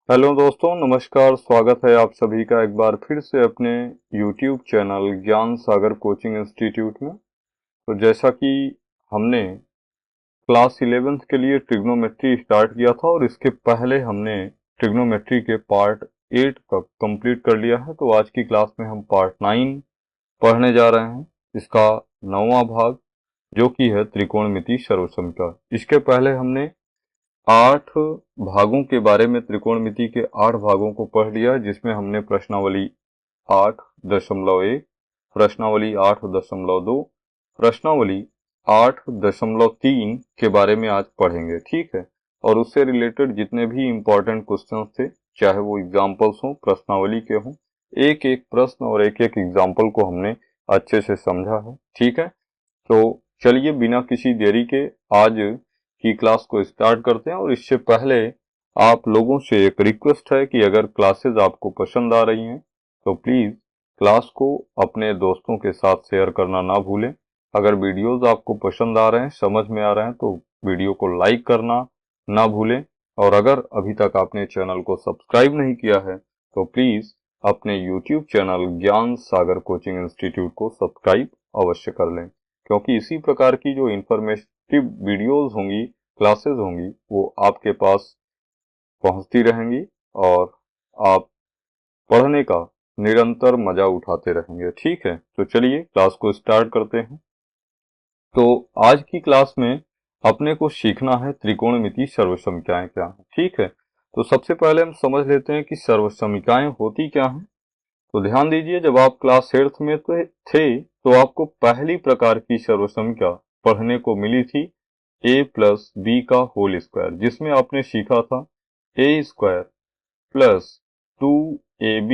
Hello दोस्तों, नमस्कार। स्वागत है आप सभी का एक बार फिर से अपने YouTube चैनल ज्ञान सागर कोचिंग इंस्टीट्यूट में। तो जैसा कि हमने क्लास 11th के लिए ट्रिग्नोमेट्री स्टार्ट किया था और इसके पहले हमने ट्रिग्नोमेट्री के पार्ट 8 का कंप्लीट कर लिया है, तो आज की क्लास में हम पार्ट 9 पढ़ने जा रहे हैं। इसका 9वां भाग जो कि है त्रिकोणमिति सर्वसमता। इसके पहले हमने 8 भागों के बारे में, त्रिकोणमिति के 8 भागों को पढ़ लिया, जिसमें हमने प्रश्नावली 8.1, प्रश्नावली 8.2, प्रश्नावली 8.3 के बारे में आज पढ़ेंगे। ठीक है। और उससे रिलेटेड जितने भी इम्पोर्टेंट क्वेश्चंस थे, चाहे वो एग्जाम्पल्स हों, प्रश्नावली के हों, एक एक प्रश्न और एक एक एग्जाम्पल को हमने अच्छे से समझा है। ठीक है। तो चलिए बिना किसी देरी के आज की क्लास को स्टार्ट करते हैं। और इससे पहले आप लोगों से एक रिक्वेस्ट है कि अगर क्लासेस आपको पसंद आ रही हैं तो प्लीज क्लास को अपने दोस्तों के साथ शेयर करना ना भूलें। अगर वीडियोस आपको पसंद आ रहे हैं, समझ में आ रहे हैं, तो वीडियो को लाइक करना ना भूलें। और अगर अभी तक आपने चैनल को सब्सक्राइब नहीं किया है तो प्लीज अपने यूट्यूब चैनल ज्ञान सागर कोचिंग इंस्टीट्यूट को सब्सक्राइब अवश्य कर लें, क्योंकि इसी प्रकार की जो इंफॉर्मेटिव वीडियोस होंगी, क्लासेस होंगी, वो आपके पास पहुंचती रहेंगी और आप पढ़ने का निरंतर मजा उठाते रहेंगे। ठीक है। तो चलिए क्लास को स्टार्ट करते हैं। तो आज की क्लास में अपने को सीखना है त्रिकोणमिति सर्वसमताएं क्या है। ठीक है। तो सबसे पहले हम समझ लेते हैं कि सर्वसमताएं होती क्या हैं। तो ध्यान दीजिए, जब आप क्लास 8th में थे तो आपको पहली प्रकार की सर्वसमता पढ़ने को मिली थी a प्लस बी का होल स्क्वायर, जिसमें आपने सीखा था ए square plus 2ab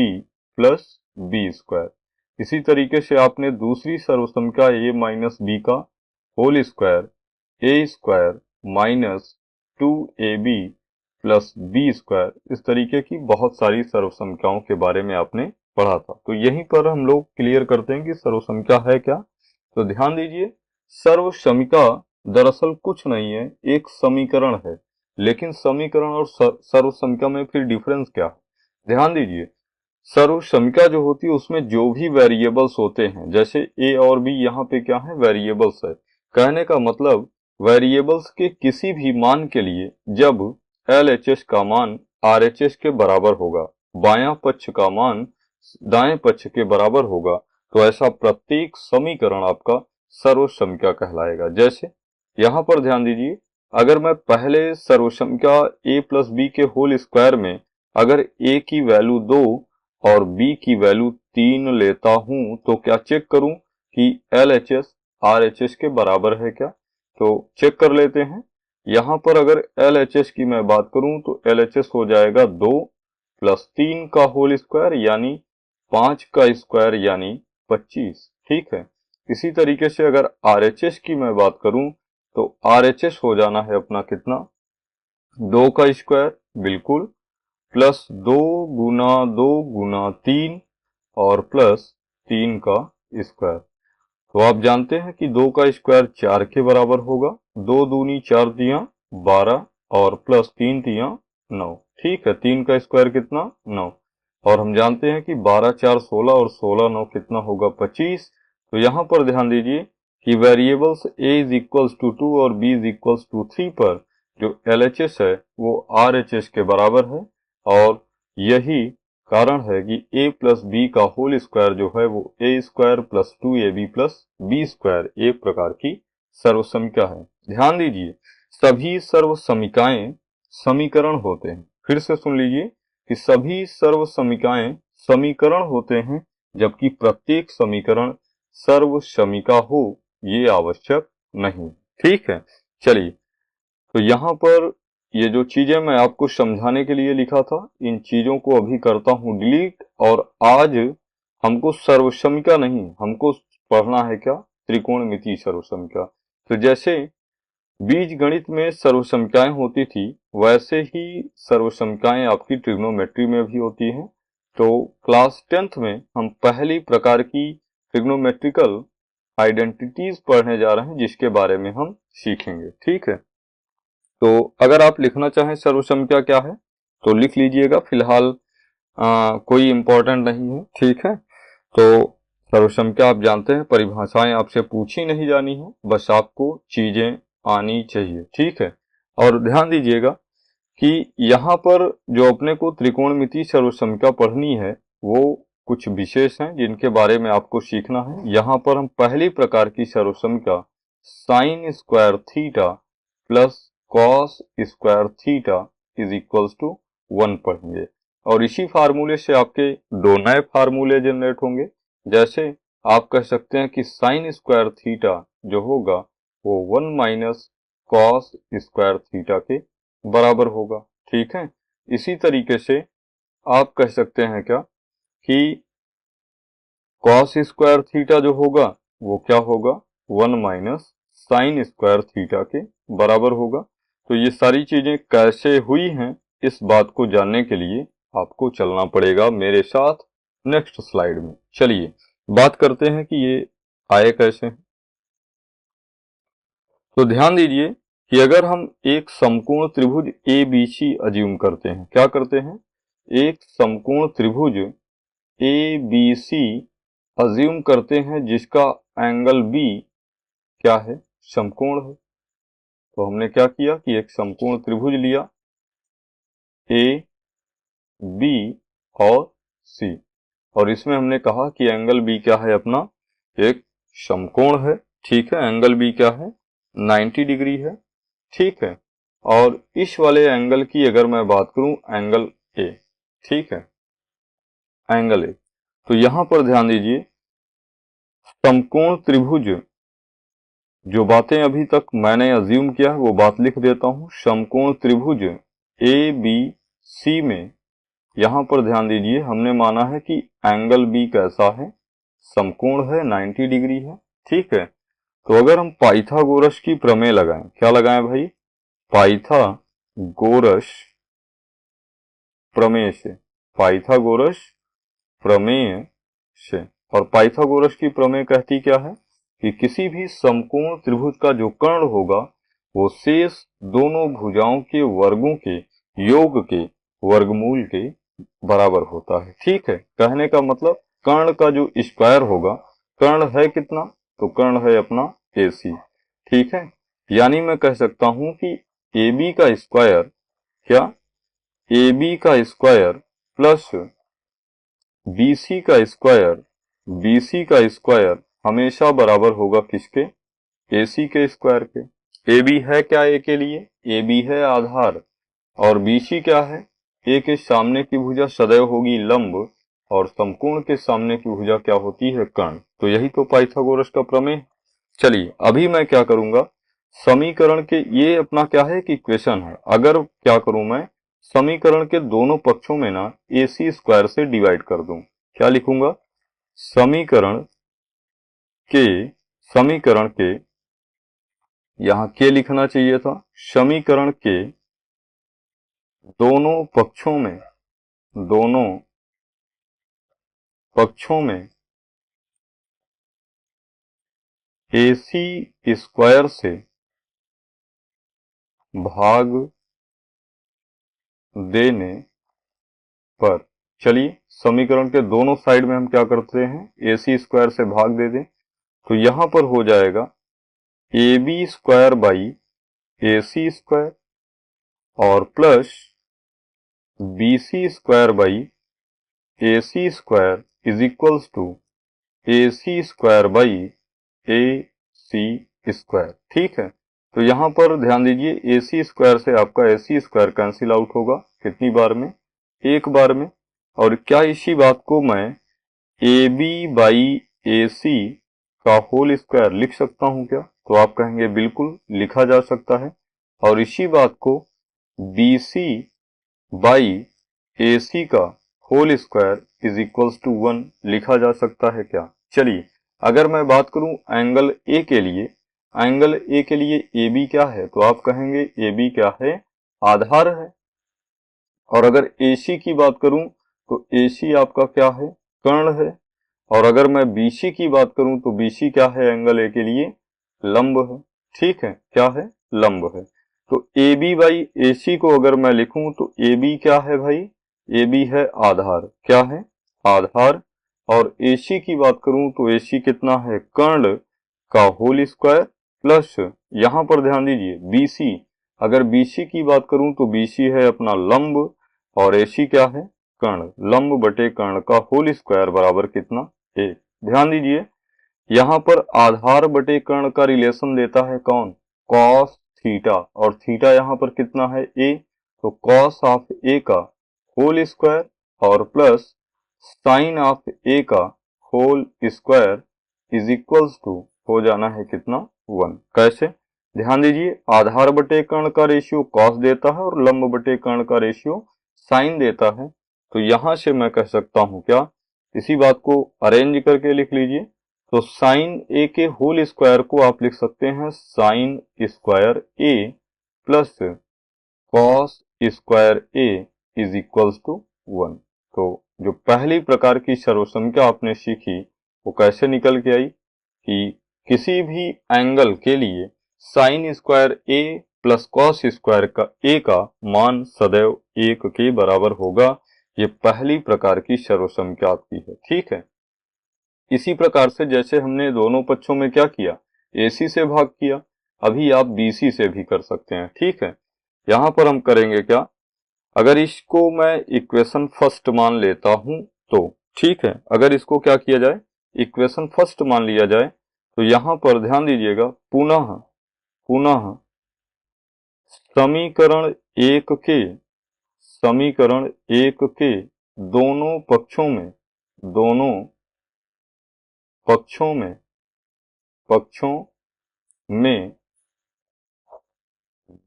plus B square. इसी तरीके से आपने दूसरी सर्वसमता a माइनस बी का होल स्क्वायर, ए square minus 2ab plus B square, इस तरीके की बहुत सारी सर्वसमताओं के बारे में आपने पढ़ा था। तो यहीं पर हम लोग क्लियर करते हैं कि सर्वसमता है क्या। तो ध्यान दीजिए, सर्वसमता दरअसल कुछ नहीं है, एक समीकरण है। लेकिन समीकरण और सर्वसमता में फिर डिफरेंस क्या है? ध्यान दीजिए, सर्वसमता जो होती है उसमें जो भी वेरिएबल्स होते हैं, जैसे ए और बी यहाँ पे क्या है, वेरिएबल्स है। कहने का मतलब वेरिएबल्स के किसी भी मान के लिए जब LHS का मान RHS के बराबर होगा, बायां पक्ष का मान दाएं पक्ष के बराबर होगा, तो ऐसा प्रत्येक समीकरण आपका सर्वसमता कहलाएगा। जैसे यहाँ पर ध्यान दीजिए, अगर मैं पहले सर्वसमता a प्लस बी के होल स्क्वायर में अगर a की वैल्यू 2 और b की वैल्यू 3 लेता हूं तो क्या चेक करूं कि LHS RHS के बराबर है क्या। तो चेक कर लेते हैं। यहां पर अगर LHS की मैं बात करूं तो LHS हो जाएगा 2 प्लस 3 का होल स्क्वायर यानी 5 का स्क्वायर यानी 25। ठीक है। इसी तरीके से अगर RHS की मैं बात करूं तो RHS हो जाना है अपना कितना, 2 का स्क्वायर, बिल्कुल, प्लस 2 गुना 2 गुना 3 और प्लस 3 का स्क्वायर। तो आप जानते हैं कि 2 का स्क्वायर 4 के बराबर होगा, 2 दूनी 4 तियां 12 और प्लस 3 तियां 9। ठीक है। 3 का स्क्वायर कितना, 9। और हम जानते हैं कि 12 4 16 और 16 9 कितना होगा, 25। तो यहां पर ध्यान दीजिए कि variables a is equals to 2 और b इज इक्वल्स टू 3 पर जो LHS है वो RHS के बराबर है। और यही कारण है कि a प्लस बी का होल स्क्वायर जो है वो a square plus 2ab plus B square एक प्रकार की सर्वसमता है। ध्यान दीजिए, सभी सर्वसमिकाएं समीकरण होते हैं। फिर से सुन लीजिए कि सभी सर्वसमिकाएं समीकरण होते हैं, जबकि प्रत्येक समीकरण सर्वसमिका हो ये आवश्यक नहीं। ठीक है। चलिए, तो यहाँ पर ये जो चीजें मैं आपको समझाने के लिए लिखा था, इन चीजों को अभी करता हूं डिलीट। और आज हमको सर्वसमिका नहीं, हमको पढ़ना है क्या, त्रिकोणमिति सर्वसमिका। तो जैसे बीज गणित में सर्वसमिकाएं होती थी, वैसे ही सर्वसमिकाएं आपकी ट्रिग्नोमेट्री में भी होती हैं। तो क्लास 10th में हम पहली प्रकार की ट्रिग्नोमेट्रिकल आइडेंटिटीज पढ़ने जा रहे हैं, जिसके बारे में हम सीखेंगे। ठीक है। तो अगर आप लिखना चाहें सर्वसमिका क्या है, तो लिख लीजिएगा, फिलहाल कोई इम्पोर्टेंट नहीं है, ठीक है। तो सर्वसंख्या आप जानते हैं, परिभाषाएं आपसे पूछी नहीं जानी है, बस आपको चीजें आनी चाहिए, ठीक है। और ध्यान दीजिएगा कि यहाँ पर जो अपने को त्रिकोणमितीय सर्वसंख्या पढ़नी है वो कुछ विशेष हैं जिनके बारे में आपको सीखना है। यहाँ पर हम पहली प्रकार की सर्वसंख्या sign square theta plus cos square theta is equals to 1 पढ़ेंगे, और इसी फार्मूले से आपके दो नए फार्मूले जनरेट होंगे। जैसे आप कह सकते हैं कि साइन स्क्वायर थीटा जो होगा वो 1 माइनस कॉस स्क्वायर थीटा के बराबर होगा, ठीक है। इसी तरीके से आप कह सकते हैं क्या कि कॉस स्क्वायर थीटा जो होगा वो क्या होगा, 1 माइनस साइन स्क्वायर थीटा के बराबर होगा। तो ये सारी चीजें कैसे हुई हैं इस बात को जानने के लिए आपको चलना पड़ेगा मेरे साथ नेक्स्ट स्लाइड में। चलिए बात करते हैं कि ये आए कैसे हैं। तो ध्यान दीजिए कि अगर हम एक समकोण त्रिभुज ए बी सी अज्यूम करते हैं, क्या करते हैं, एक समकोण त्रिभुज ए बी सी अज्यूम करते हैं जिसका एंगल बी क्या है, समकोण है। तो हमने क्या किया कि एक समकोण त्रिभुज लिया ए बी और सी, और इसमें हमने कहा कि एंगल बी क्या है अपना, एक समकोण है, ठीक है। एंगल बी क्या है, 90 डिग्री है, ठीक है। और इस वाले एंगल की अगर मैं बात करूं, एंगल ए, ठीक है, एंगल ए। तो यहां पर ध्यान दीजिए समकोण त्रिभुज, जो बातें अभी तक मैंने अज्यूम किया है वो बात लिख देता हूं। समकोण त्रिभुज ए बी सी में यहां पर ध्यान दीजिए हमने माना है कि एंगल बी कैसा है, समकोण है, 90 डिग्री है, ठीक है। तो अगर हम पाइथागोरस की प्रमेय लगाएं, क्या लगाएं भाई, पाइथागोरस प्रमेय से, पाइथागोरस प्रमेय से। और पाइथागोरस की प्रमेय कहती क्या है कि किसी भी समकोण त्रिभुज का जो कर्ण होगा वो शेष दोनों भुजाओं के वर्गों के योग के वर्गमूल के बराबर होता है, ठीक है। कहने का मतलब कर्ण का जो स्क्वायर होगा, कर्ण है कितना, तो कर्ण है अपना AC, ठीक है। यानी मैं कह सकता हूं कि AB का स्क्वायर क्या, AB का स्क्वायर प्लस BC का स्क्वायर, BC का स्क्वायर हमेशा बराबर होगा किसके, AC के स्क्वायर के। AB है क्या A के लिए, AB है आधार, और BC क्या है, A के सामने की भुजा सदैव होगी लंब, और समकोण के सामने की भुजा क्या होती है, कर्ण। तो यही तो पाइथागोरस का प्रमेय। चलिए अभी मैं क्या करूंगा, समीकरण के, ये अपना क्या है कि इक्वेशन है, अगर क्या करूं मैं, समीकरण के दोनों पक्षों में ना AC स्क्वायर से डिवाइड कर दूं। क्या लिखूंगा, समीकरण के, समीकरण के, यहां के लिखना चाहिए था, समीकरण के दोनों पक्षों में, दोनों पक्षों में AC स्क्वायर से भाग देने पर, चलिए समीकरण के दोनों साइड में हम क्या करते हैं, AC स्क्वायर से भाग दे दें। तो यहां पर हो जाएगा AB square by AC square और plus BC square by AC square is equals to AC square by AC square, ठीक है। तो यहां पर ध्यान दीजिए AC स्क्वायर से आपका AC स्क्वायर कैंसिल आउट होगा, कितनी बार में, एक बार में। और क्या इसी बात को मैं AB बाई AC का होल स्क्वायर लिख सकता हूं क्या, तो आप कहेंगे बिल्कुल लिखा जा सकता है। और इसी बात को BC बाई AC का whole square is equals to 1 लिखा जा सकता है क्या। चलिए अगर मैं बात करूं एंगल A के लिए, एंगल A के लिए AB क्या है, तो आप कहेंगे AB क्या है, आधार है। और अगर AC की बात करूं तो AC आपका क्या है, कर्ण है। और अगर मैं BC की बात करूं तो BC क्या है एंगल A के लिए, लंब है, ठीक है, क्या है, लंब है। तो ए बी बाई ए सी को अगर मैं लिखूं तो ए बी क्या है भाई, ए बी है आधार, क्या है आधार। और ए सी की बात करूं तो ए सी कितना है, कर्ण का होल स्क्वायर प्लस यहां पर ध्यान दीजिए बी सी, अगर बी सी की बात करूं तो बी सी है अपना लंब और ए सी क्या है कर्ण, लंब बटे कर्ण का होल स्क्वायर बराबर कितना, एक। ध्यान दीजिए यहां पर आधार बटे कर्ण का रिलेशन देता है कौन, कॉस थीटा, और थीटा यहां पर कितना है ए, तो कॉस ऑफ ए का होल स्क्वायर और प्लस साइन ऑफ ए का whole square is equals to हो जाना है कितना, 1। कैसे, ध्यान दीजिए आधार बटे कर्ण का रेशियो कॉस देता है और लंब बटे कर्ण का रेशियो साइन देता है, तो यहां से मैं कह सकता हूं क्या, इसी बात को अरेंज करके लिख लीजिए। तो साइन ए के होल स्क्वायर को आप लिख सकते हैं sine square A plus cos square A is equals to 1। तो जो पहली प्रकार की सर्वसंख्या आपने सीखी वो कैसे निकल के आई कि किसी भी एंगल के लिए sign square A plus cos square का ए का मान सदैव 1 के बराबर होगा। ये पहली प्रकार की सर्वसंख्या आपकी है, ठीक है। इसी प्रकार से जैसे हमने दोनों पक्षों में क्या किया, AC से भाग किया, अभी आप BC से भी कर सकते हैं, ठीक है। यहां पर हम करेंगे क्या, अगर इसको मैं इक्वेशन फर्स्ट मान लेता हूं तो ठीक है, अगर इसको क्या किया जाए इक्वेशन फर्स्ट मान लिया जाए तो यहां पर ध्यान दीजिएगा पुनः पुनः समीकरण एक के दोनों पक्षों में पक्षों में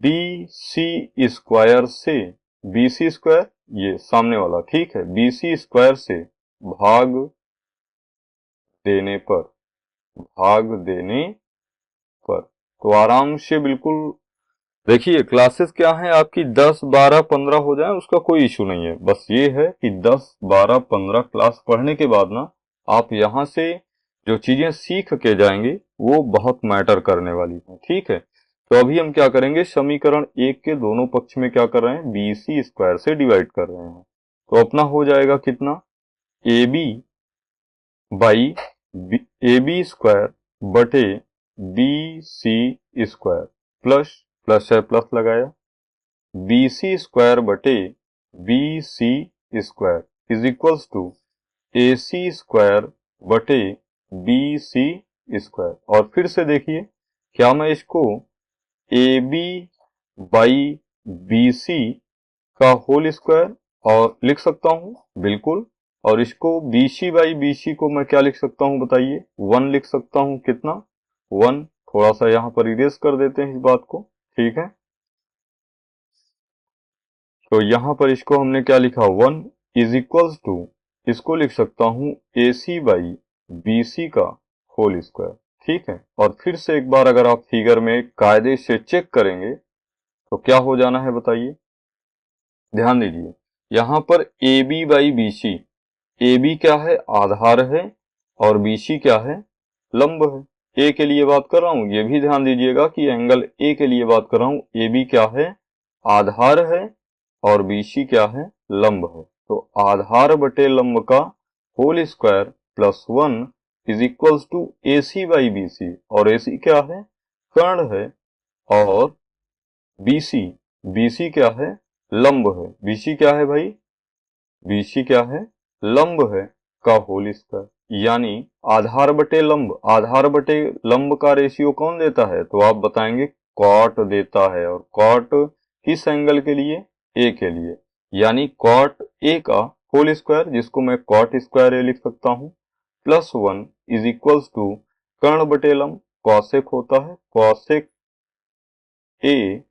BC स्क्वायर से, BC स्क्वायर ये सामने वाला, ठीक है, BC स्क्वायर से भाग देने पर तो आराम से बिल्कुल देखिए क्लासेस क्या है आपकी 10, 12, 15 हो जाए उसका कोई इशू नहीं है, बस ये है कि 10, 12, 15 क्लास पढ़ने के बाद ना आप यहां से जो चीजें सीख के जाएंगे वो बहुत मैटर करने वाली है, ठीक है। तो अभी हम क्या करेंगे, समीकरण एक के दोनों पक्ष में क्या कर रहे हैं, BC स्क्वायर से डिवाइड कर रहे हैं, तो अपना हो जाएगा कितना, AB बाई AB स्क्वायर बटे BC स्क्वायर प्लस प्लस है प्लस लगाया BC स्क्वायर बटे BC square is equals to AC square बटे BC स्क्वायर। और फिर से देखिए क्या मैं इसको AB बाई BC का होल स्क्वायर और लिख सकता हूं, बिल्कुल। और इसको BC बाई BC को मैं क्या लिख सकता हूं बताइए, 1 लिख सकता हूं, कितना 1। थोड़ा सा यहां पर इरेज कर देते हैं इस बात को, ठीक है। तो यहां पर इसको हमने क्या लिखा, 1 इज इक्वल्स टू, इसको लिख सकता हूं AC बाई BC का होल स्क्वायर, ठीक है। और फिर से एक बार अगर आप फिगर में कायदे से चेक करेंगे तो क्या हो जाना है बताइए, ध्यान दीजिए यहां पर AB बाई BC, AB क्या है आधार है और BC क्या है लंब है। A के लिए बात कर रहा हूं, ये भी ध्यान दीजिएगा कि एंगल A के लिए बात कर रहा हूं, AB क्या है आधार है और BC क्या है लंब है। तो आधार बटे लंब का whole square plus 1 is equals to AC by BC, और AC क्या है कर्ण है और BC क्या है लंब है, BC क्या है भाई, BC क्या है लंब है का होल स्क्वायर। यानी आधार बटे लंब का रेशियो कौन देता है, तो आप बताएंगे कॉट देता है, और कॉट किस एंगल के लिए, ए के लिए, यानी कॉट ए का होल स्क्वायर जिसको मैं कॉट स्क्वायर ए लिख सकता हूं प्लस 1 इज इक्वल्स टू कर्ण बटे लंब कॉसेक होता है कॉसेक ए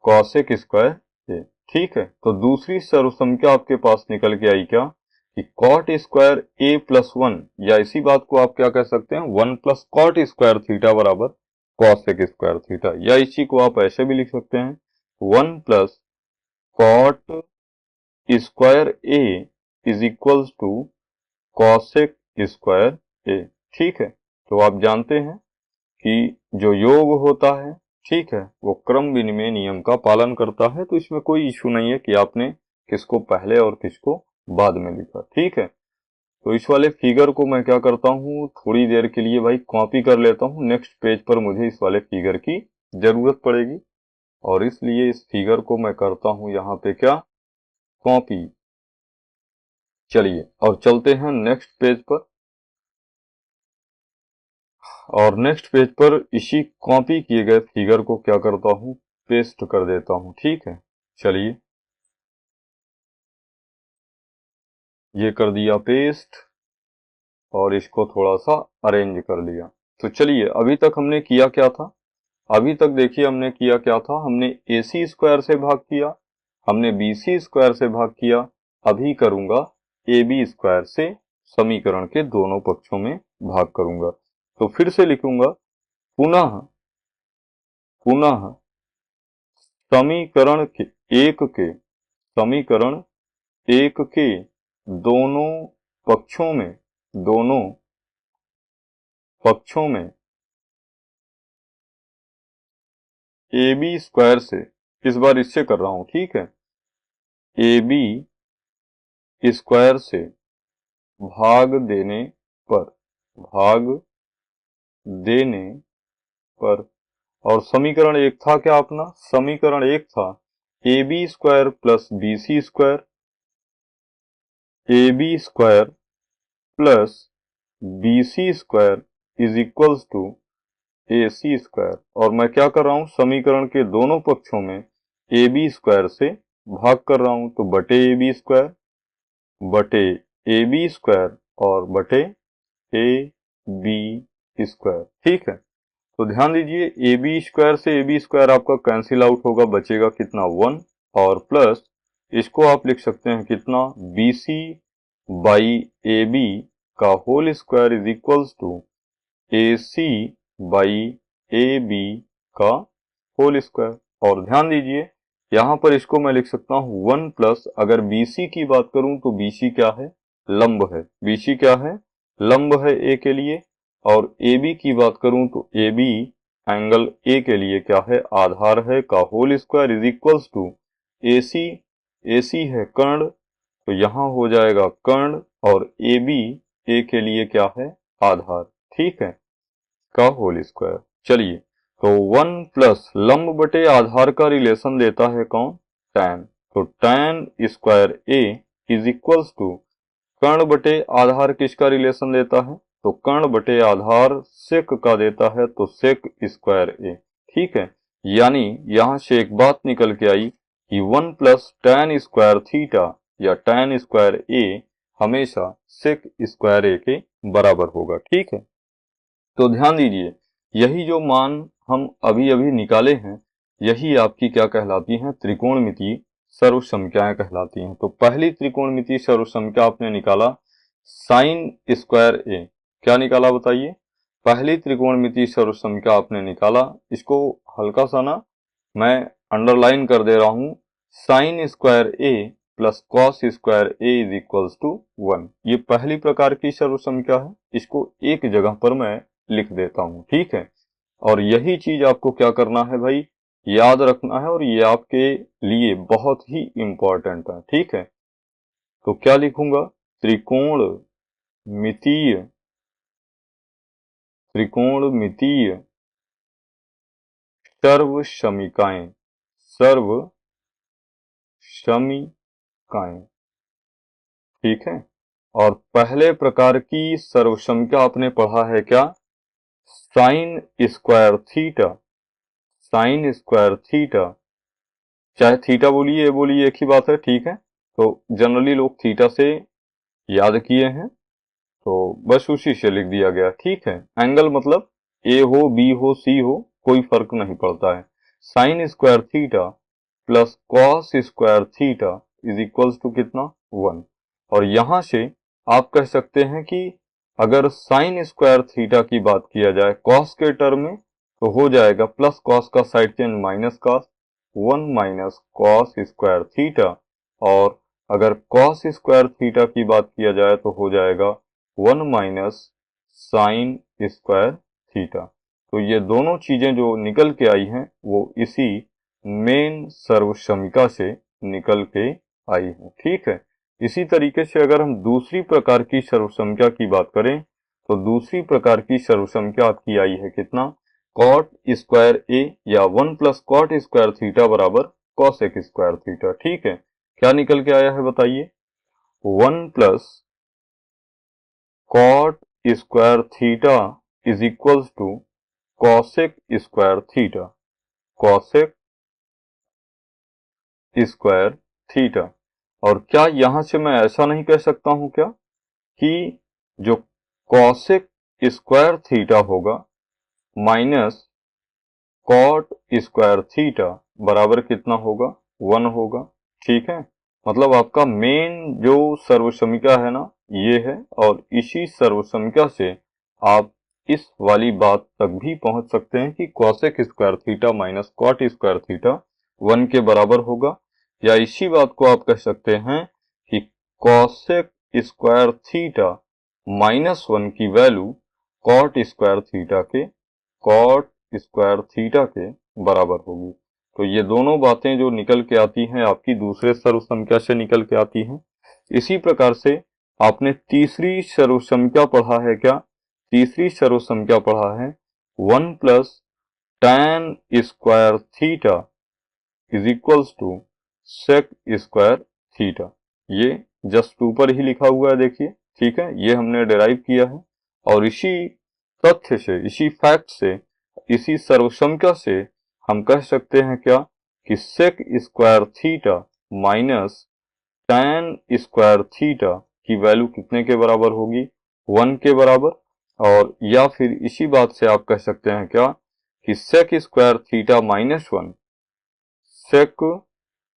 कॉसेक स्क्वायर ए, ठीक है। तो दूसरी सर्वसंख्या आपके पास निकल के आई क्या कि कॉट स्क्वायर ए प्लस 1, या इसी बात को आप क्या कह सकते हैं 1 प्लस कॉट स्क्वायर थीटा बराबर कॉसेक स्क्वायर थीटा, या इसी को आप ऐसे भी लिख सकते हैं 1 plus cot square A is equals to cosec square ए, ठीक है। तो आप जानते हैं कि जो योग होता है ठीक है, वो क्रम विनिमय नियम का पालन करता है, तो इसमें कोई इशू नहीं है कि आपने किसको पहले और किसको बाद में लिखा। ठीक है, तो इस वाले फिगर को मैं क्या करता हूँ, थोड़ी देर के लिए भाई कॉपी कर लेता हूँ। नेक्स्ट पेज पर मुझे इस वाले फिगर की जरूरत पड़ेगी, और इसलिए इस फिगर को मैं करता हूँ यहाँ पे क्या, कॉपी। चलिए और चलते हैं नेक्स्ट पेज पर, और नेक्स्ट पेज पर इसी कॉपी किए गए फिगर को क्या करता हूँ, पेस्ट कर देता हूँ। ठीक है, चलिए ये कर दिया पेस्ट, और इसको थोड़ा सा अरेंज कर लिया। तो चलिए अभी तक हमने किया क्या था, अभी तक देखिए हमने किया क्या था, हमने AC स्क्वायर से भाग किया, हमने BC स्क्वायर से भाग किया, अभी करूंगा AB स्क्वायर से समीकरण के दोनों पक्षों में भाग करूंगा। तो फिर से लिखूंगा, पुनः पुनः समीकरण के समीकरण एक के दोनों पक्षों में दोनों पक्षों में AB स्क्वायर से, इस बार इससे कर रहा हूं। ठीक है, AB स्क्वायर से भाग देने पर भाग देने पर, और समीकरण एक था क्या अपना, समीकरण एक था AB square plus BC square, AB square plus BC square is equals to AC square. और मैं क्या कर रहा हूं, समीकरण के दोनों पक्षों में AB स्क्वायर से भाग कर रहा हूं, तो बटे AB स्क्वायर बटे AB स्क्वायर और बटे AB स्क्वायर। ठीक है, तो ध्यान दीजिए AB स्क्वायर से AB स्क्वायर आपका कैंसिल आउट होगा, बचेगा कितना 1, और प्लस इसको आप लिख सकते हैं कितना, BC बाई AB का whole square is equals to AC by AB का होल स्क्वायर। और ध्यान दीजिए यहां पर इसको मैं लिख सकता हूं 1 प्लस, अगर BC की बात करूं तो BC क्या है, लंब है। BC क्या है, लंब है A के लिए। और AB की बात करूं तो AB एंगल A के लिए क्या है, आधार है, का whole square is equals to AC, AC है कर्ण, तो यहां हो जाएगा कर्ण, और AB A के लिए क्या है, आधार। ठीक है, का होल स्क्वायर। चलिए, तो 1 प्लस लंब बटे आधार का रिलेशन देता है कौन, tan। तो tan square A is equals to कर्ण बटे आधार किसका रिलेशन देता है, तो कर्ण बटे आधार सेक का देता है, तो सेक स्क्वायर A। ठीक है, यानी यहां से एक बात निकल के आई कि 1 प्लस tan स्क्वायर थीटा या tan स्क्वायर A हमेशा सेक स्क्वायर A के बराबर होगा। ठीक है, तो ध्यान दीजिए यही जो मान हम अभी अभी निकाले हैं, यही आपकी क्या कहलाती हैं, त्रिकोणमितीय सर्वसंख्याएं कहलाती हैं। तो पहली त्रिकोणमितीय सर्वसंख्या आपने निकाला साइन स्क्वायर ए, क्या निकाला बताइए, पहली त्रिकोणमितीय सर्वसंख्या आपने निकाला, इसको हल्का सा ना मैं अंडरलाइन कर दे रहा हूं, sine square A plus cos square A is equals to 1। ये पहली प्रकार की सर्वसंख्या है, इसको एक जगह पर मैं लिख देता हूं। ठीक है, और यही चीज आपको क्या करना है भाई, याद रखना है, और ये आपके लिए बहुत ही इंपॉर्टेंट है। ठीक है, तो क्या लिखूंगा, त्रिकोण मितीय त्रिकोणमितीय सर्वसमीकाएं सर्वसमीकाएं। ठीक है, और पहले प्रकार की सर्वसंख्या आपने पढ़ा है क्या, sign square theta, sign square theta, चाहे थीटा बोलिए ए बोलिए एक ही बात है। ठीक है, तो जनरली लोग थीटा से याद किए हैं, तो बस उसी से लिख दिया गया। ठीक है, एंगल मतलब ए हो बी हो सी हो, कोई फर्क नहीं पड़ता है। Sine square theta plus cos square theta is equals to कितना, 1। और यहां से आप कह सकते हैं कि अगर साइन स्क्वायर थीटा की बात किया जाए कॉस के टर्म में, तो हो जाएगा प्लस कॉस का side change minus cos, 1 minus cos square theta. और अगर कॉस स्क्वायर थीटा की बात किया जाए तो हो जाएगा 1 माइनस साइन स्क्वायर थीटा। तो ये दोनों चीजें जो निकल के आई हैं वो इसी मेन सर्वसमिका से निकल के आई हैं। ठीक है, इसी तरीके से अगर हम दूसरी प्रकार की सर्वसंख्या की बात करें तो दूसरी प्रकार की सर्वसंख्या आपकी आई है कितना, कॉट स्क्वायर ए या 1 प्लस कॉट स्क्वायर थीटा बराबर कॉसेक स्क्वायर थीटा। ठीक है, क्या निकल के आया है बताइए, 1 plus cot square theta is equals to cosec square theta, cosec square theta. और क्या यहां से मैं ऐसा नहीं कह सकता हूं क्या कि जो कॉसेक स्क्वायर थीटा होगा माइनस कॉट स्क्वायर थीटा बराबर कितना होगा, 1 होगा। ठीक है, मतलब आपका मेन जो सर्वसमिका है ना ये है, और इसी सर्वसमिका से आप इस वाली बात तक भी पहुंच सकते हैं कि cosec square theta minus cot square theta 1 के बराबर होगा, या इसी बात को आप कह सकते हैं कि कॉसेक स्क्वायर थीटा माइनस 1 की वैल्यू कॉट स्क्वायर थीटा के बराबर होगी। तो ये दोनों बातें जो निकल के आती हैं आपकी दूसरे सर्वसंख्या से निकल के आती हैं। इसी प्रकार से आपने तीसरी सर्वसंख्या पढ़ा है क्या, तीसरी सर्वसंख्या पढ़ा है 1 plus tan square theta is equals to sec square theta. ये जस्ट ऊपर ही लिखा हुआ है देखिए। ठीक है, ये हमने डिराइव किया है, और इसी तथ्य से, इसी फैक्ट से, इसी सर्वसंख्या से हम कह सकते हैं क्या कि sec square theta minus tan square theta की वैल्यू कितने के बराबर होगी, 1 के बराबर। और या फिर इसी बात से आप कह सकते हैं क्या कि sec square theta minus 1, sec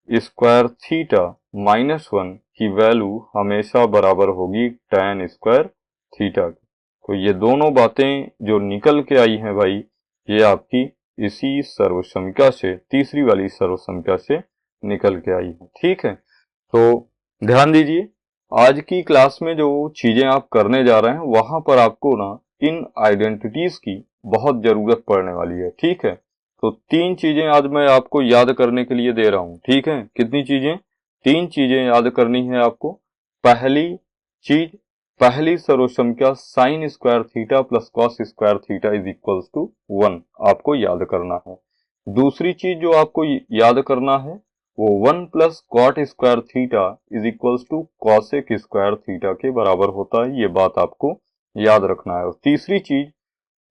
square theta minus 1 की वैल्यू हमेशा बराबर होगी tan स्क्वायर थीटा की। तो ये दोनों बातें जो निकल के आई हैं भाई, ये आपकी इसी सर्वसंख्या से, तीसरी वाली सर्वसंख्या से निकल के आई है। ठीक है, तो ध्यान दीजिए, आज की क्लास में जो चीजें आप करने जा रहे हैं वहां पर आपको ना इन आइडेंटिटीज की बहुत जरूरत पड़ने वाली है। ठीक है, तो 3 चीजें आज मैं आपको याद करने के लिए दे रहा हूं। ठीक है, कितनी चीजें, 3 चीजें याद करनी है आपको। पहली चीज, पहली सर्वसंख्या sign square theta plus cos square theta is equals to 1 आपको याद करना है। दूसरी चीज जो आपको याद करना है वो 1 plus cot square theta is equals to cosec square theta के बराबर होता है, ये बात आपको याद रखना है। और तीसरी चीज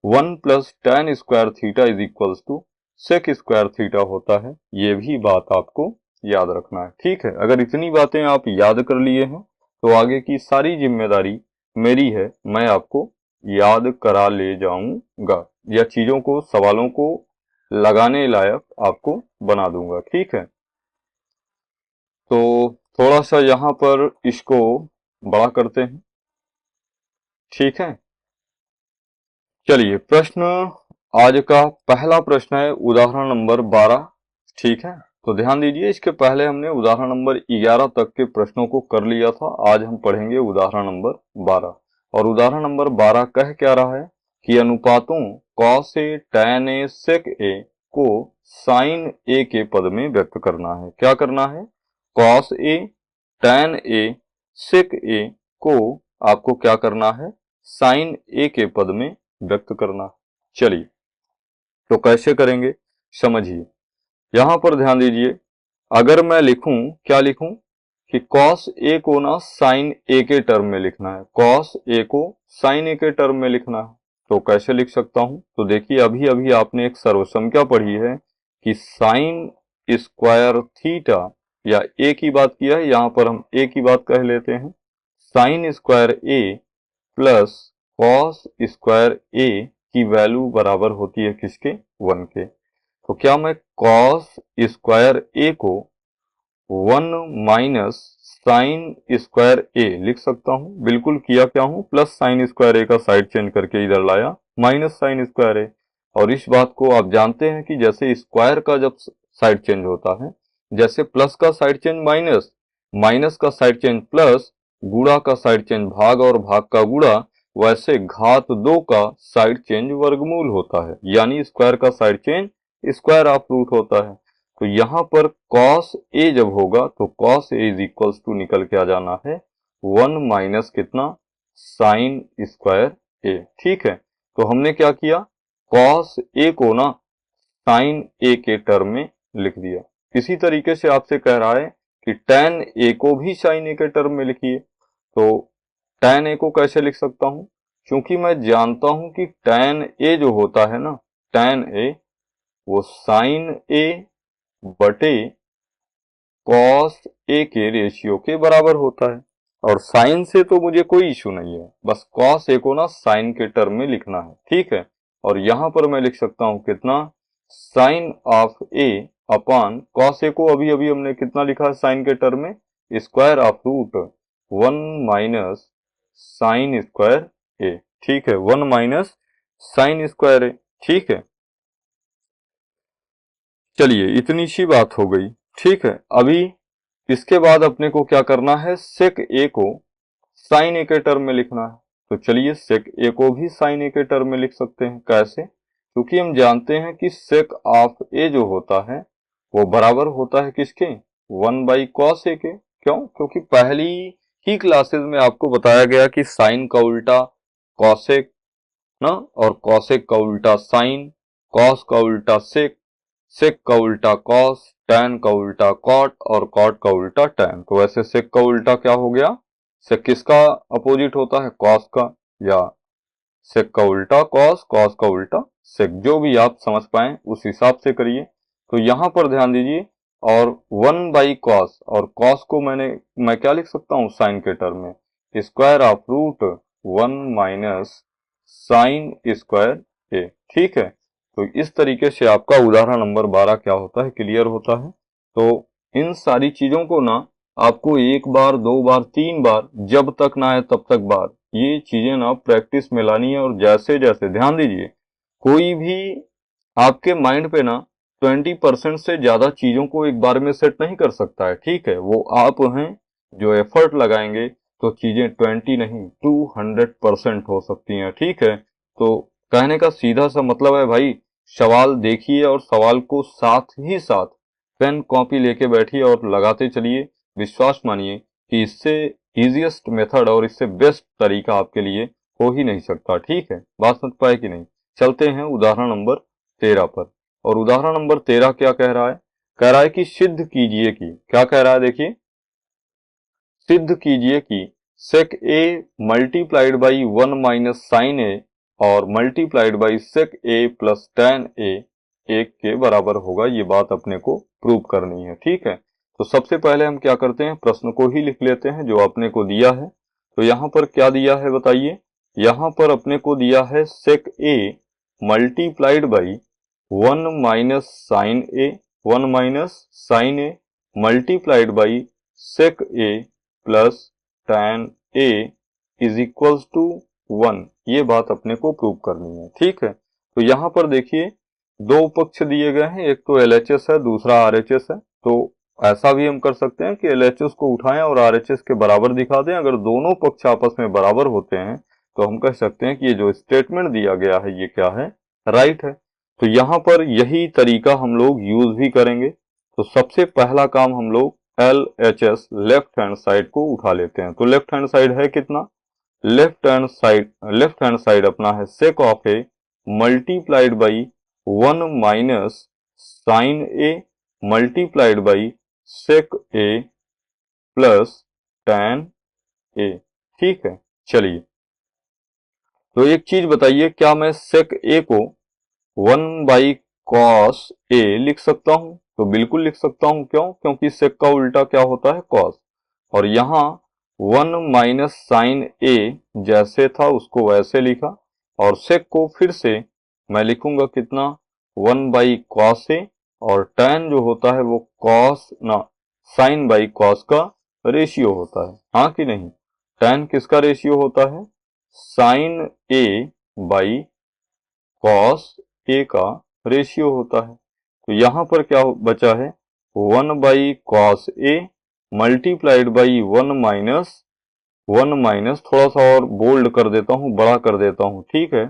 1 plus tan square theta is equals to sec square theta होता है, ये भी बात आपको याद रखना है। ठीक है, अगर इतनी बातें आप याद कर लिए हैं तो आगे की सारी जिम्मेदारी मेरी है, मैं आपको याद करा ले जाऊंगा, या चीजों को, सवालों को लगाने लायक आपको बना दूंगा। ठीक है, तो थोड़ा सा यहाँ पर इसको बड़ा करते हैं। ठीक है, चलिए प्रश्न, आज का पहला प्रश्न है उदाहरण नंबर 12। ठीक है, तो ध्यान दीजिए, इसके पहले हमने उदाहरण नंबर 11 तक के प्रश्नों को कर लिया था। आज हम पढ़ेंगे उदाहरण नंबर 12। और उदाहरण नंबर 12 कह क्या रहा है कि अनुपातों कॉस ए, tan ए, सेक ए को साइन ए के पद में व्यक्त करना है। क्या करना है, कॉस ए, tan ए, सेक ए को आपको क्या करना है, साइन ए के पद में व्यक्त करना। चलिए, तो कैसे करेंगे समझिए। यहां पर ध्यान दीजिए, अगर मैं लिखूं, क्या लिखूं कि कॉस ए को ना साइन ए के टर्म में लिखना है, कॉस ए को साइन ए के टर्म में लिखना है, तो कैसे लिख सकता हूं। तो देखिए, अभी अभी आपने एक सर्वसंख्या पढ़ी है कि साइन स्क्वायर थीटा, या ए की बात किया है, यहां पर हम ए की बात कह लेते हैं, sine square A plus cos square ए की वैल्यू बराबर होती है किसके, 1 के। तो क्या मैं कॉस स्क्वायर ए को 1 माइनस साइन स्क्वायर ए लिख सकता हूं, बिल्कुल किया क्या हूं, प्लस साइन स्क्वायर ए का साइड चेंज करके इधर लाया माइनस साइन स्क्वायर ए। और इस बात को आप जानते हैं कि जैसे स्क्वायर का जब साइड चेंज होता है, जैसे प्लस का साइड चेंज माइनस, माइनस का साइड चेंज प्लस, गुणा का साइड चेंज भाग और भाग का गुणा, वैसे घात 2 का साइड चेंज वर्गमूल होता है, यानी स्क्वायर का side change square of root होता है। तो यहाँ पर cos a जब होगा तो cos a is equals to निकल के आ जाना है 1 माइनस कितना साइन स्क्वायर a। ठीक है, तो हमने क्या किया, cos a को ना साइन a के टर्म में लिख दिया। इसी तरीके से आपसे कह रहा है कि tan a को भी साइन a के टर्म में लिखिए। तो tan a को कैसे लिख सकता हूं, क्योंकि मैं जानता हूं कि tan a जो होता है ना, tan a वो साइन a बटे कॉस ए के रेशियो के बराबर होता है। और साइन से तो मुझे कोई इशू नहीं है, बस कॉस ए को ना साइन के टर्म में लिखना है। ठीक है, और यहां पर मैं लिख सकता हूं कितना, sign of A upon cos A को अभी अभी हमने कितना लिखा है साइन के टर्म में, square of root 1 minus sign square ए। ठीक है, 1 माइनस साइन स्क्वायर ए। ठीक है, चलिए इतनी सी बात हो गई। ठीक है, अभी इसके बाद अपने को क्या करना है, सेक ए को साइन ए के टर्म में लिखना है। तो चलिए सेक ए को भी साइन ए के टर्म में लिख सकते हैं। कैसे, क्योंकि हम जानते हैं कि सेक ऑफ ए जो होता है वो बराबर होता है किसके, 1 बाई कॉस ए के। क्यों, क्योंकि पहली ही क्लासेस में आपको बताया गया कि साइन का उल्टा कॉसेक ना, और कॉसेक का उल्टा साइन, कॉस का उल्टा सेक, सेक का उल्टा कॉस, टैन का उल्टा कॉट और कॉट का उल्टा टैन। तो वैसे सेक का उल्टा क्या हो गया, सेक किसका अपोजिट होता है, कॉस का, या सेक का उल्टा कॉस, कॉस का उल्टा सेक, जो भी आप समझ पाए उस हिसाब से करिए। तो यहां पर ध्यान दीजिए, और 1 बाई कॉस, और कॉस को मैं क्या लिख सकता हूं साइन के टर्म में, square of root 1 minus sign square ए। ठीक है, तो इस तरीके से आपका उदाहरण नंबर 12 क्या होता है, क्लियर होता है। तो इन सारी चीजों को ना आपको एक बार, दो बार, तीन बार, जब तक ना आए तब तक बार ये चीजें ना प्रैक्टिस में लानी है। और जैसे जैसे ध्यान दीजिए, कोई भी आपके माइंड पे ना 20% से ज्यादा चीजों को एक बार में सेट नहीं कर सकता है। ठीक है, वो आप हैं जो एफर्ट लगाएंगे तो चीजें 20 नहीं 200% हो सकती हैं। ठीक है, तो कहने का सीधा सा मतलब है भाई, सवाल देखिए और सवाल को साथ ही साथ पेन कॉपी लेके बैठिए और लगाते चलिए। विश्वास मानिए कि इससे इजीएस्ट मेथड और इससे बेस्ट तरीका आपके लिए हो ही नहीं सकता। ठीक है, बात समझ पाए कि नहीं। चलते हैं उदाहरण नंबर 13 पर। और उदाहरण नंबर 13 क्या कह रहा है, कह रहा है कि सिद्ध कीजिए कि, क्या कह रहा है देखिए, सिद्ध कीजिए कि सेक ए मल्टीप्लाइड बाई 1 माइनस साइन ए और multiplied by sec A plus tan A 1 के बराबर होगा। ये बात अपने को प्रूव करनी है। ठीक है, तो सबसे पहले हम क्या करते हैं, प्रश्न को ही लिख लेते हैं जो अपने को दिया है। तो यहाँ पर क्या दिया है बताइए, यहाँ पर अपने को दिया है सेक ए multiplied by 1 minus sign A, 1 minus sign A multiplied by sec A plus tan A is equals to 1। ये बात अपने को प्रूव करनी है। ठीक है, तो यहां पर देखिए दो पक्ष दिए गए हैं, एक तो एलएचएस है, दूसरा आरएचएस है। तो ऐसा भी हम कर सकते हैं कि एलएचएस को उठाएं और आरएचएस के बराबर दिखा दें। अगर दोनों पक्ष आपस में बराबर होते हैं तो हम कह सकते हैं कि ये जो स्टेटमेंट दिया गया है ये क्या है, राइट है। तो यहां पर यही तरीका हम लोग यूज भी करेंगे। तो सबसे पहला काम हम लोग LHS लेफ्ट हैंड साइड को उठा लेते हैं। तो लेफ्ट हैंड साइड है कितना, लेफ्ट हैंड साइड अपना है sake of A multiplied by 1 minus sign A multiplied by sec A plus tan A. ठीक है, चलिए तो एक चीज बताइए, क्या मैं सेक ए को 1 बाई कॉस ए लिख सकता हूं, तो बिल्कुल लिख सकता हूं। क्यों, क्योंकि सेक का उल्टा क्या होता है, कॉस। और यहां 1 माइनस साइन ए जैसे था उसको वैसे लिखा, और सेक को फिर से मैं लिखूंगा कितना, 1 बाई कॉस ए, और टैन जो होता है वो कॉस ना साइन बाई कॉस का रेशियो होता है, हाँ कि नहीं। टैन किसका रेशियो होता है, sign A by cos A का रेशियो होता है। तो यहां पर क्या बचा है, 1 by cos A multiplied by 1 minus 1 minus, थोड़ा सा और बोल्ड कर देता हूँ, बड़ा कर देता हूँ, ठीक है,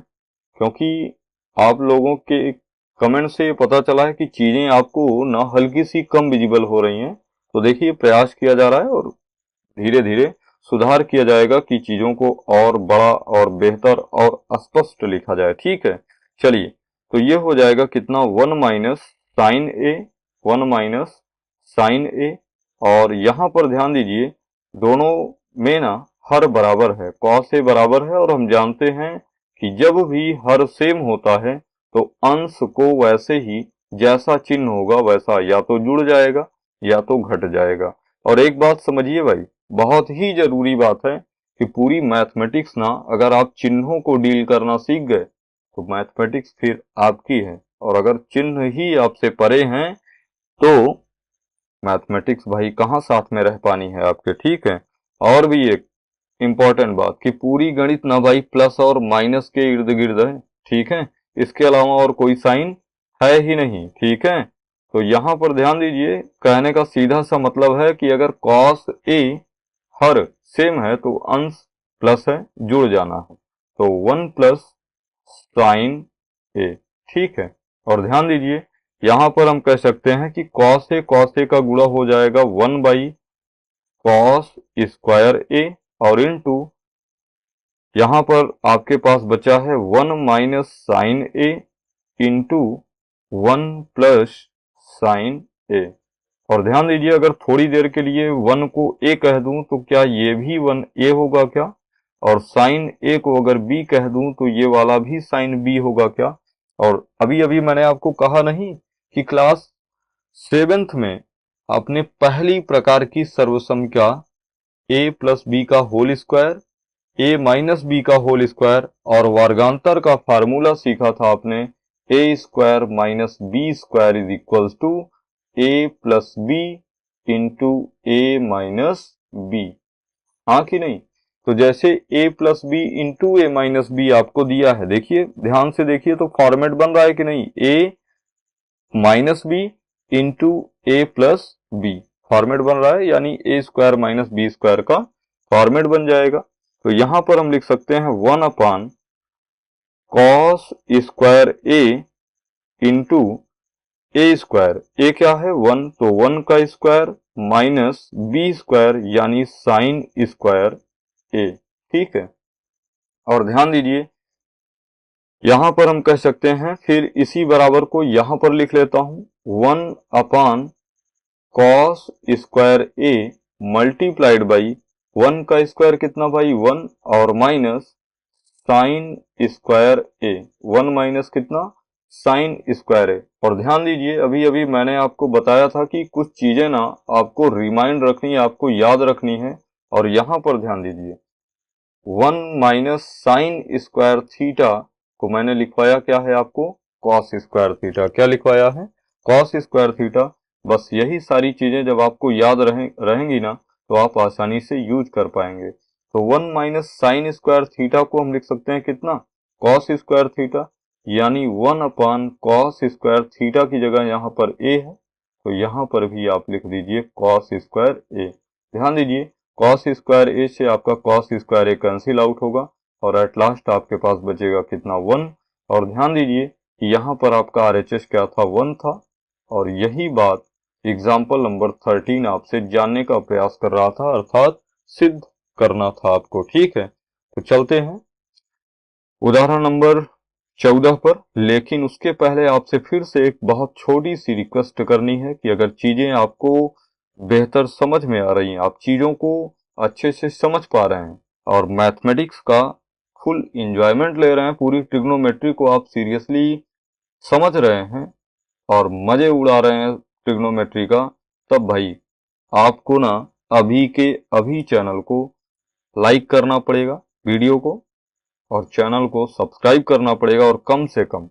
क्योंकि आप लोगों के कमेंट से ये पता चला है कि चीजें आपको ना हल्की सी कम विजिबल हो रही हैं। तो देखिए प्रयास किया जा रहा है और धीरे धीरे सुधार किया जाएगा कि चीजों को और बड़ा और बेहतर और स्पष्ट लिखा जाए, ठीक है। चलिए, तो ये हो जाएगा कितना, 1 माइनस साइन ए, 1 माइनस साइन ए, और यहाँ पर ध्यान दीजिए दोनों में ना हर बराबर है, कॉस ए बराबर है, और हम जानते हैं कि जब भी हर सेम होता है तो अंश को वैसे ही जैसा चिन्ह होगा वैसा या तो जुड़ जाएगा या तो घट जाएगा। और एक बात समझिए भाई, बहुत ही जरूरी बात है कि पूरी मैथमेटिक्स ना अगर आप चिन्हों को डील करना सीख गए तो मैथमेटिक्स फिर आपकी है, और अगर चिन्ह ही आपसे परे हैं तो मैथमेटिक्स भाई कहाँ साथ में रह पानी है आपके, ठीक है। और भी एक इम्पोर्टेंट बात कि पूरी गणित ना भाई प्लस और माइनस के इर्द गिर्द है, ठीक है, इसके अलावा और कोई साइन है ही नहीं, ठीक है। तो यहाँ पर ध्यान दीजिए, कहने का सीधा सा मतलब है कि अगर कॉस ए हर सेम है तो अंश प्लस है, जुड़ जाना है, तो 1 प्लस साइन ए, ठीक है। और ध्यान दीजिए यहां पर हम कह सकते हैं कि कॉस ए का गुणा हो जाएगा 1 बाई कॉस स्क्वायर ए, और इनटू यहां पर आपके पास बचा है 1 माइनस साइन ए इंटू 1 प्लस साइन ए। और ध्यान दीजिए अगर थोड़ी देर के लिए 1 को ए कह दूं तो क्या ये भी 1 ए होगा क्या, और साइन ए को अगर बी कह दूं तो ये वाला भी साइन बी होगा क्या। और अभी अभी मैंने आपको कहा नहीं कि क्लास 7th में आपने पहली प्रकार की सर्वसंख्या ए प्लस बी का होल स्क्वायर, ए माइनस बी का होल स्क्वायर और वर्गांतर का फार्मूला सीखा था आपने, ए square minus B square is equals to A plus B into A minus B, हाँ कि नहीं। तो जैसे ए plus B into A minus B आपको दिया है, देखिए ध्यान से देखिए तो फॉर्मेट बन रहा है कि नहीं, ए माइनस बी इंटू ए प्लस बी फॉर्मेट बन रहा है, यानी ए स्क्वायर माइनस बी स्क्वायर का फॉर्मेट बन जाएगा। तो यहां पर हम लिख सकते हैं 1 अपान कॉस स्क्वायर ए इंटू ए स्क्वायर, ए क्या है 1, तो 1 का स्क्वायर माइनस बी स्क्वायर यानी साइन स्क्वायर ए, ठीक है। और ध्यान दीजिए यहां पर हम कह सकते हैं, फिर इसी बराबर को यहां पर लिख लेता हूं 1 अपान cos square A multiplied by 1 का स्क्वायर कितना भाई 1, और माइनस साइन स्क्वायर ए, 1 माइनस कितना साइन स्क्वायर ए। और ध्यान दीजिए अभी अभी मैंने आपको बताया था कि कुछ चीजें ना आपको रिमाइंड रखनी है, आपको याद रखनी है, और यहां पर ध्यान दीजिए 1 माइनस साइन स्क्वायर थीटा को मैंने लिखवाया क्या है आपको, कॉस स्क्वायर थीटा, क्या लिखवाया है, कॉस स्क्वायर थीटा। बस यही सारी चीजें जब आपको याद रहेंगी ना तो आप आसानी से यूज कर पाएंगे। तो 1 माइनस साइन स्क्वायर थीटा को हम लिख सकते हैं कितना, कॉस स्क्वायर थीटा, यानी 1 अपान कॉस स्क्वायर थीटा की जगह यहाँ पर ए है तो यहाँ पर भी आप लिख दीजिए कॉस स्क्वायर ए। ध्यान दीजिए कॉस स्क्वायर ए से आपका कॉस स्क्वायर ए कैंसिल आउट होगा और एट लास्ट आपके पास बचेगा कितना 1। और ध्यान दीजिए कि यहाँ पर आपका आरएचएस क्या था 1 था, और यही बात एग्जाम्पल नंबर 13 आपसे जानने का प्रयास कर रहा था, अर्थात सिद्ध करना था आपको, ठीक है। तो चलते हैं उदाहरण नंबर 14 पर, लेकिन उसके पहले आपसे फिर से एक बहुत छोटी सी रिक्वेस्ट करनी है कि अगर चीजें आपको बेहतर समझ में आ रही हैं, आप चीजों को अच्छे से समझ पा रहे हैं और मैथमेटिक्स का फुल इंजॉयमेंट ले रहे हैं, पूरी ट्रिग्नोमेट्री को आप सीरियसली समझ रहे हैं और मजे उड़ा रहे हैं ट्रिग्नोमेट्री का, तब भाई आपको ना अभी के अभी चैनल को लाइक करना पड़ेगा, वीडियो को, और चैनल को सब्सक्राइब करना पड़ेगा, और कम से कम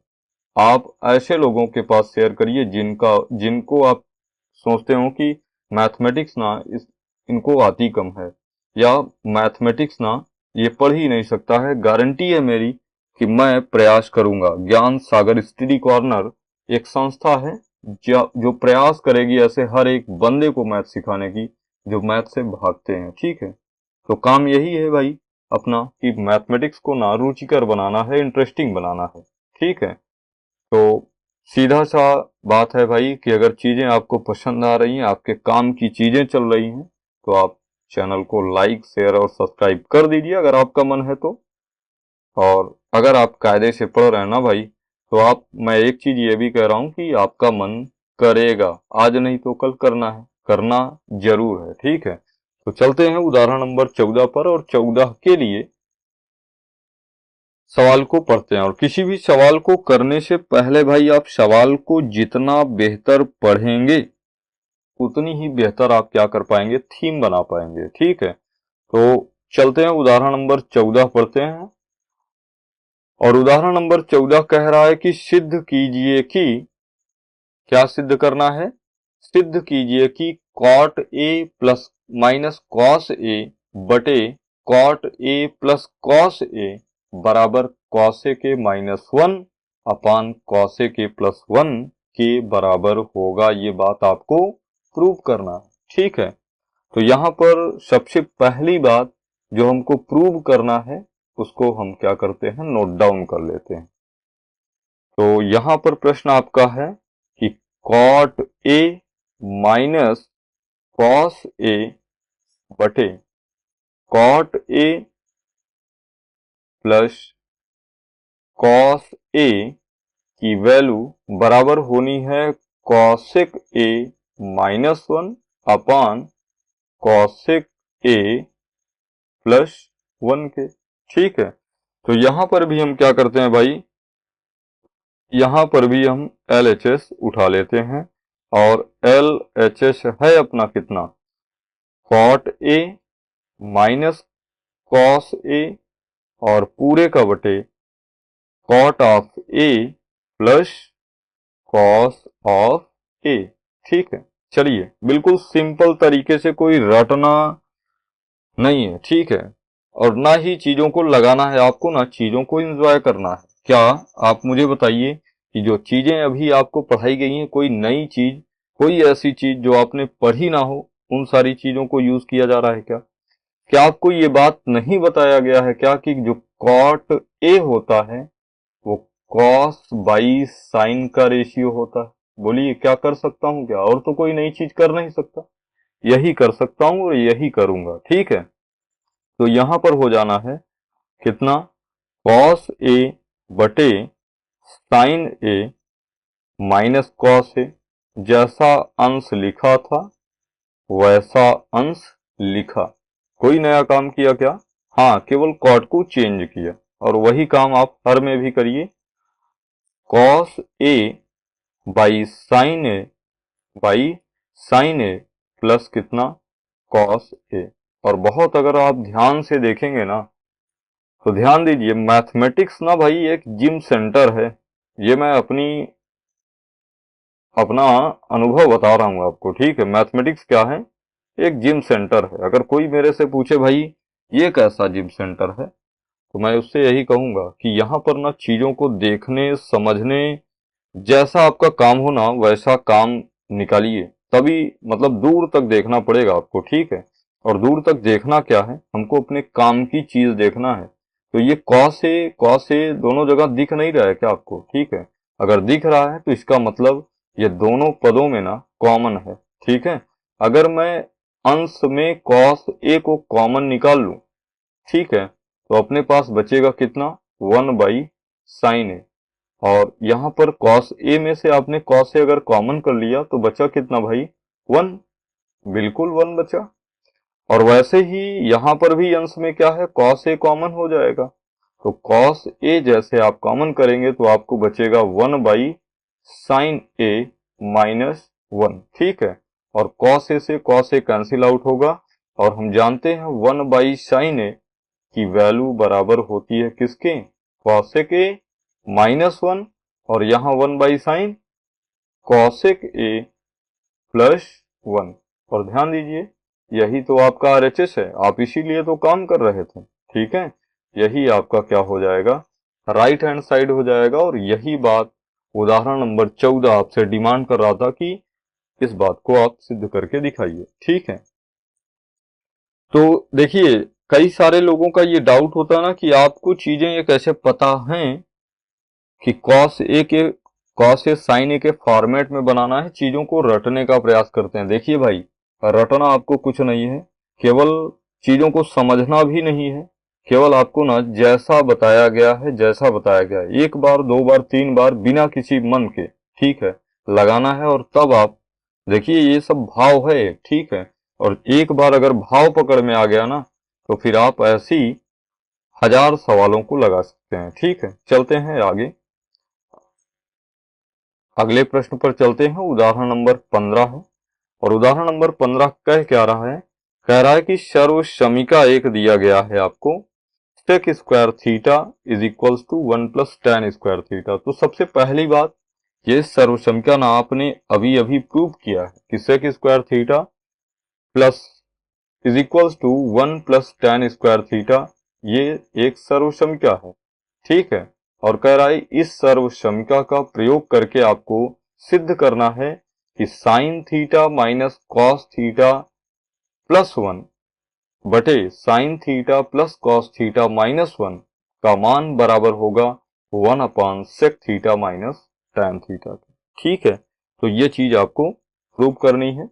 आप ऐसे लोगों के पास शेयर करिए जिनको आप सोचते हो कि मैथमेटिक्स ना इनको आती कम है, या मैथमेटिक्स ना ये पढ़ ही नहीं सकता है। गारंटी है मेरी कि मैं प्रयास करूंगा। ज्ञान सागर स्टडी कॉर्नर एक संस्था है जो प्रयास करेगी ऐसे हर एक बंदे को मैथ सिखाने की जो मैथ से भागते हैं, ठीक है। तो काम यही है भाई अपना कि मैथमेटिक्स को ना रुचिकर बनाना है, इंटरेस्टिंग बनाना है। ठीक है, तो सीधा सा बात है भाई कि अगर चीजें आपको पसंद आ रही हैं, आपके काम की चीजें चल रही हैं, तो आप चैनल को लाइक, शेयर और सब्सक्राइब कर दीजिए अगर आपका मन है तो। और अगर आप कायदे से पढ़ रहे हैं ना भाई, तो मैं एक चीज ये भी कह रहा हूं कि आपका मन करेगा, आज नहीं तो कल करना है, करना जरूर है। ठीक है, तो चलते हैं उदाहरण नंबर 14 पर, और 14 के लिए सवाल को पढ़ते हैं। और किसी भी सवाल को करने से पहले भाई आप सवाल को जितना बेहतर पढ़ेंगे उतनी ही बेहतर आप क्या कर पाएंगे, थीम बना पाएंगे। ठीक है, तो चलते हैं उदाहरण नंबर 14 पढ़ते हैं। और उदाहरण नंबर 14 कह रहा है कि सिद्ध कीजिए कि, क्या सिद्ध करना है, सिद्ध कीजिए कि cot A plus minus cos A बटे cot A plus cos A बराबर कॉसे के माइनस 1 अपान कॉसे के प्लस 1 के बराबर होगा। ये बात आपको प्रूव करना है। ठीक है, तो यहां पर सबसे पहली बात जो हमको प्रूव करना है उसको हम क्या करते हैं, नोट डाउन कर लेते हैं। तो यहां पर प्रश्न आपका है कि cot A minus cos A बटे cot A plus cos A की वैल्यू बराबर होनी है कॉसेक ए माइनस 1 अपान कॉसेक ए प्लस 1 के। ठीक है, तो यहां पर भी हम क्या करते हैं भाई, यहां पर भी हम LHS उठा लेते हैं। और LHS है अपना कितना, cot A minus cos A और पूरे का बटे cot of A plus cos of ए। ठीक है, चलिए बिल्कुल सिंपल तरीके से, कोई रटना नहीं है। ठीक है, और ना ही चीजों को लगाना है आपको, ना चीजों को एंजॉय करना है। क्या आप मुझे बताइए कि जो चीजें अभी आपको पढ़ाई गई हैं, कोई नई चीज, कोई ऐसी चीज जो आपने पढ़ी ना हो, उन सारी चीजों को यूज किया जा रहा है क्या? क्या आपको ये बात नहीं बताया गया है क्या कि जो कॉट ए होता है वो कॉस बाई साइन का रेशियो होता है? बोलिए क्या कर सकता हूं क्या, और तो कोई नई चीज कर नहीं सकता, यही कर सकता हूं और यही करूंगा। ठीक है, तो यहां पर हो जाना है कितना, कॉस ए बटे sign A minus cos A. जैसा अंश लिखा था वैसा अंश लिखा, कोई नया काम किया क्या? हाँ, केवल कॉट को चेंज किया। और वही काम आप हर में भी करिए, cos A by sine A plus कितना, कॉस ए। और बहुत अगर आप ध्यान से देखेंगे ना, तो ध्यान दीजिए, मैथमेटिक्स ना भाई एक जिम सेंटर है। ये मैं अपना अनुभव बता रहा हूं आपको। ठीक है, मैथमेटिक्स क्या है, एक जिम सेंटर है। अगर कोई मेरे से पूछे भाई ये कैसा जिम सेंटर है, तो मैं उससे यही कहूंगा कि यहाँ पर ना चीजों को देखने समझने जैसा आपका काम हो ना वैसा काम निकालिए, तभी मतलब दूर तक देखना पड़ेगा आपको। ठीक है, और दूर तक देखना क्या है, हमको अपने काम की चीज देखना है। तो ये कॉस ए दोनों जगह दिख नहीं रहा है क्या आपको? ठीक है, अगर दिख रहा है तो इसका मतलब ये दोनों पदों में ना कॉमन है। ठीक है, अगर मैं अंश में कॉस ए को कॉमन निकाल लूं, ठीक है, तो अपने पास बचेगा कितना, 1/sin ए। और यहां पर कॉस ए में से आपने कॉस ए अगर कॉमन कर लिया तो बचा कितना भाई, 1, बिल्कुल 1 बचा। और वैसे ही यहां पर भी अंश में क्या है, कॉस ए कॉमन हो जाएगा। तो कॉस ए जैसे आप कॉमन करेंगे तो आपको बचेगा 1/sin ए माइनस 1। ठीक है, और कॉस ए से कॉस ए कैंसिल आउट होगा। और हम जानते हैं 1/sin ए की वैल्यू बराबर होती है किसके, कॉसेक ए माइनस 1। और यहां 1/sin कॉसेक ए प्लस 1। और ध्यान दीजिए यही तो आपका RHS है, आप इसीलिए तो काम कर रहे थे। ठीक है, यही आपका क्या हो जाएगा, राइट हैंड साइड हो जाएगा। और यही बात उदाहरण नंबर 14 आपसे डिमांड कर रहा था कि इस बात को आप सिद्ध करके दिखाइए। ठीक है, तो देखिए कई सारे लोगों का ये डाउट होता है ना कि आपको चीजें ये कैसे पता हैं कि कॉस ए साइन ए के फॉर्मेट में बनाना है, चीजों को रटने का प्रयास करते हैं। देखिए भाई, रटना आपको कुछ नहीं है, केवल चीजों को समझना भी नहीं है, केवल आपको ना जैसा बताया गया है, जैसा बताया गया है, एक बार, दो बार, तीन बार बिना किसी मन के, ठीक है, लगाना है। और तब आप देखिए ये सब भाव है, ठीक है, और एक बार अगर भाव पकड़ में आ गया ना, तो फिर आप ऐसी हजार सवालों को लगा सकते हैं। ठीक है, चलते हैं आगे, अगले प्रश्न पर चलते हैं। उदाहरण नंबर 15 है, और उदाहरण नंबर 15 कह क्या रहा है? कह रहा है कि सर्वसमीका एक दिया गया है आपको, sec square theta is equals to 1 plus tan square theta. तो सबसे पहली बात, ये सर्वसमीका ना आपने अभी अभी प्रूव किया है कि sec square theta plus is equals to 1 plus tan square theta, ये एक सर्वसमीका है। ठीक है, और कह रहा है इस सर्वसमीका का प्रयोग करके आपको सिद्ध करना है कि sine theta minus cos theta plus 1 बटे sine theta plus cos theta minus 1 का मान बराबर होगा 1 upon sec theta minus tan theta. ठीक है, तो ये चीज आपको प्रूव करनी है,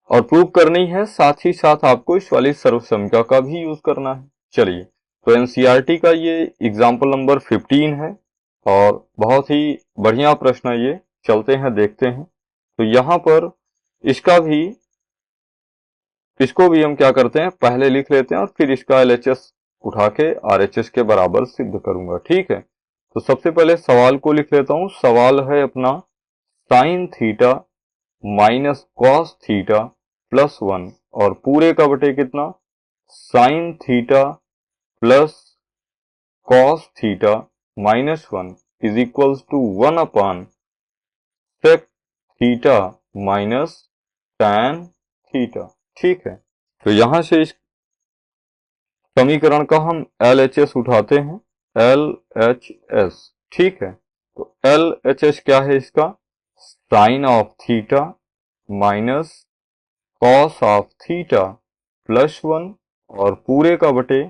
और प्रूव करनी है साथ ही साथ आपको इस वाली सर्वसमीका का भी यूज करना है। चलिए, तो एनसीईआरटी का ये एग्जाम्पल नंबर 15 है, और बहुत ही बढ़िया प्रश्न है ये। चलते हैं, देखते हैं। तो यहां पर इसको भी हम क्या करते हैं, पहले लिख लेते हैं और फिर इसका एलएचएस उठा के आरएचएस के बराबर सिद्ध करूंगा। ठीक है, तो सबसे पहले सवाल को लिख लेता हूं। सवाल है अपना sine theta minus cos theta plus 1, और पूरे का बटे कितना, sine theta plus cos theta minus 1 is equals to 1 upon sec theta minus tan theta. ठीक है, तो यहां से इस समीकरण का हम LHS उठाते हैं, LHS। ठीक है, तो LHS क्या है इसका, sine of theta minus cos of theta plus 1, और पूरे का बटे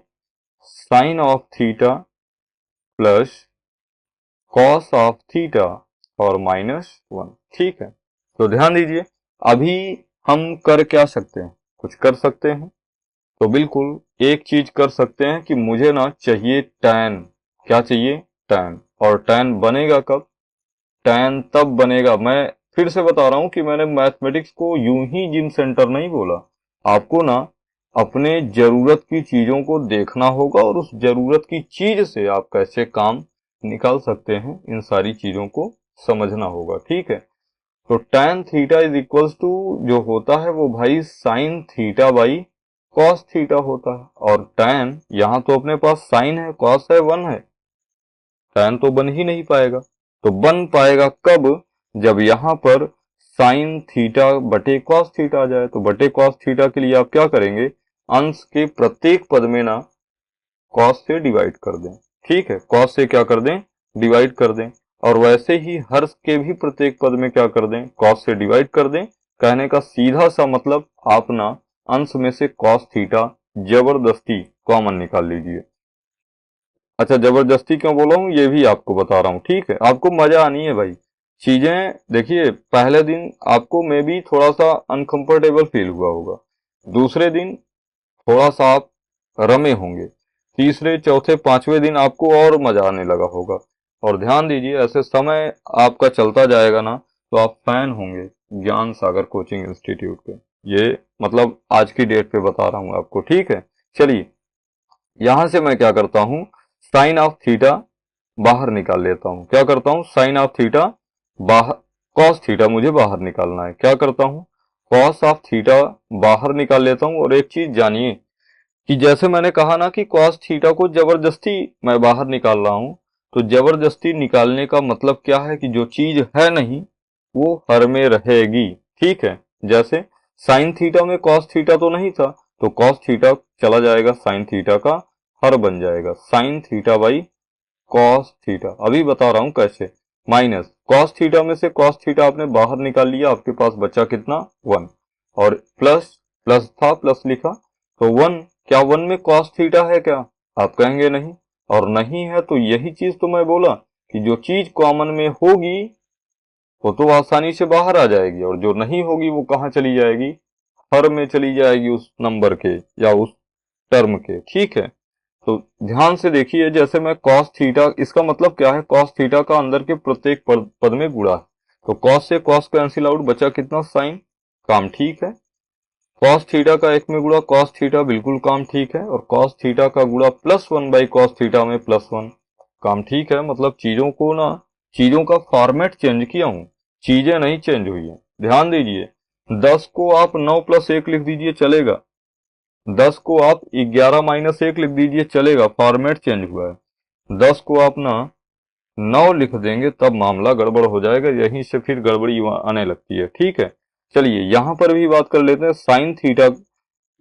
sine of theta plus cos of theta और माइनस 1। ठीक है, तो ध्यान दीजिए, अभी हम कर क्या सकते हैं, कुछ कर सकते हैं। तो बिल्कुल एक चीज कर सकते हैं कि मुझे ना चाहिए टैन, क्या चाहिए, टैन। और टैन बनेगा कब, टैन तब बनेगा, मैं फिर से बता रहा हूं कि मैंने मैथमेटिक्स को यूं ही जिम सेंटर नहीं बोला। आपको ना अपने जरूरत की चीजों को देखना होगा, और उस जरूरत की चीज से आप कैसे काम निकाल सकते हैं, इन सारी चीजों को समझना होगा। ठीक है, तो tan theta is equals to जो होता है वो भाई sine theta by cos theta होता है, और tan यहां तो अपने पास साइन है, कॉस है, 1 है, tan तो बन ही नहीं पाएगा। तो बन पाएगा कब, जब यहां पर साइन थीटा बटे कॉस थीटा आ जाए। तो बटे कॉस थीटा के लिए आप क्या करेंगे, अंश के प्रत्येक पद में ना कॉस से डिवाइड कर दें। ठीक है, कॉस से क्या कर दें, डिवाइड कर दें, और वैसे ही हर्ष के भी प्रत्येक पद में क्या कर दें, कॉस से डिवाइड कर दें। कहने का सीधा सा मतलब, आप ना अंश में से कॉस थीटा जबरदस्ती कॉमन निकाल लीजिए। अच्छा, जबरदस्ती क्यों बोला हूं ये भी आपको बता रहा हूं। ठीक है, आपको मजा आनी है भाई चीजें। देखिए, पहले दिन आपको मे भी थोड़ा सा अनकंफर्टेबल फील हुआ होगा, दूसरे दिन थोड़ा सा आप रमे होंगे, तीसरे चौथे पांचवें दिन आपको और मजा आने लगा होगा। और ध्यान दीजिए, ऐसे समय आपका चलता जाएगा ना, तो आप फैन होंगे ज्ञान सागर कोचिंग इंस्टीट्यूट के। ये मतलब आज की डेट पे बता रहा हूं आपको। ठीक है, चलिए, यहां से मैं क्या करता हूं, साइन ऑफ थीटा बाहर निकाल लेता हूं। क्या करता हूं, साइन ऑफ थीटा बाहर, कॉस थीटा मुझे बाहर निकालना है। क्या करता हूं, कॉस ऑफ थीटा बाहर निकाल लेता हूं। और एक चीज जानिए कि जैसे मैंने कहा ना कि कॉस थीटा को जबरदस्ती मैं बाहर निकाल रहा हूं, तो जबरदस्ती निकालने का मतलब क्या है कि जो चीज है नहीं वो हर में रहेगी। ठीक है, जैसे साइन थीटा में कॉस थीटा तो नहीं था, तो कॉस थीटा चला जाएगा, साइन थीटा का हर बन जाएगा, sign theta by cos theta. अभी बता रहा हूं कैसे, माइनस कॉस थीटा में से कॉस थीटा आपने बाहर निकाल लिया, आपके पास बचा कितना, 1, और प्लस प्लस था, प्लस लिखा, तो 1 क्या 1 में cos थीटा है क्या? आप कहेंगे नहीं, और नहीं है तो यही चीज तो मैं बोला कि जो चीज कॉमन में होगी वो तो आसानी से बाहर आ जाएगी, और जो नहीं होगी वो कहाँ चली जाएगी? हर में चली जाएगी, उस नंबर के या उस टर्म के। ठीक है, तो ध्यान से देखिए, जैसे मैं cos थीटा, इसका मतलब क्या है? cos थीटा का अंदर के प्रत्येक पद में गुणा है, तो cos से cos कैंसिल आउट, बचा कितना? साइन। काम ठीक है। cos थीटा का एक में गुणा cos थीटा, बिल्कुल काम ठीक है। और cos थीटा का गुणा +1 बाई cos थीटा में +1, काम ठीक है। मतलब चीजों को ना, चीजों का फॉर्मेट चेंज किया हूं, चीजें नहीं चेंज हुई है। ध्यान दीजिए, 10 को आप 9 + 1 लिख दीजिए चलेगा, 10 को आप 11 - 1 लिख दीजिए चलेगा, फॉर्मेट चेंज हुआ है। 10 को आप ना 9 लिख देंगे तब मामला गड़बड़ हो जाएगा, यहीं से फिर गड़बड़ी आने लगती है। ठीक है, चलिए यहां पर भी बात कर लेते हैं साइन थीटा।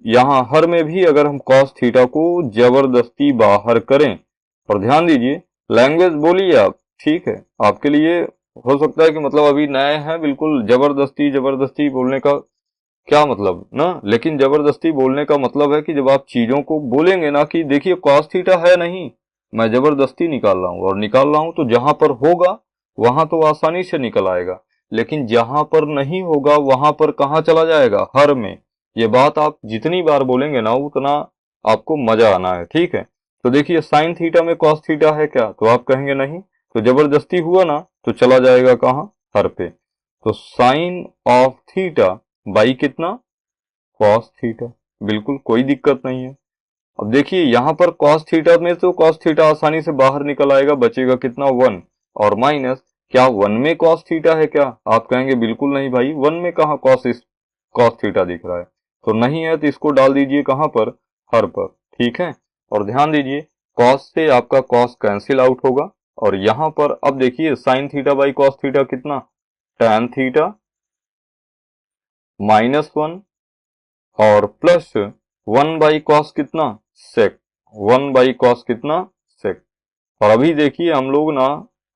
यहां हर में भी अगर हम cos थीटा को जबरदस्ती बाहर करें, और ध्यान दीजिए लैंग्वेज बोलिए आप, ठीक है, आपके लिए हो सकता है कि मतलब अभी नए हैं, बिल्कुल जबरदस्ती जबरदस्ती बोलने का क्या मतलब ना, लेकिन जबरदस्ती बोलने का मतलब है कि जब आप चीजों को बोलेंगे ना कि देखिए cos थीटा है नहीं, मैं जबरदस्ती निकाल रहा हूं, और निकाल रहा हूं तो जहां पर होगा वहां तो आसानी से निकल आएगा, लेकिन जहां पर नहीं होगा वहां पर कहाँ चला जाएगा? हर में। ये बात आप जितनी बार बोलेंगे ना उतना आपको मजा आना है। ठीक है, तो देखिए साइन थीटा में cos थीटा है क्या? तो आप कहेंगे नहीं, तो जबरदस्ती हुआ ना तो चला जाएगा कहाँ? हर पे। तो साइन ऑफ थीटा बाई कितना? cos थीटा, बिल्कुल कोई दिक्कत नहीं है। अब देखिए यहां पर cos थीटा में तो cos थीटा आसानी से बाहर निकल आएगा, बचेगा कितना? 1, और माइनस, क्या 1 में cos थीटा है क्या? आप कहेंगे बिल्कुल नहीं भाई, 1 में कहाँ cos थीटा दिख रहा है? तो नहीं है तो इसको डाल दीजिए कहां पर? हर पर। ठीक है, और ध्यान दीजिए cos से आपका cos कैंसिल आउट होगा, और यहां पर अब देखिए sign theta by cos theta कितना? tan थीटा -1 और प्लस 1 बाई कॉस कितना? सेक। 1 बाई कॉस कितना? सेक। और अभी देखिए हम लोग ना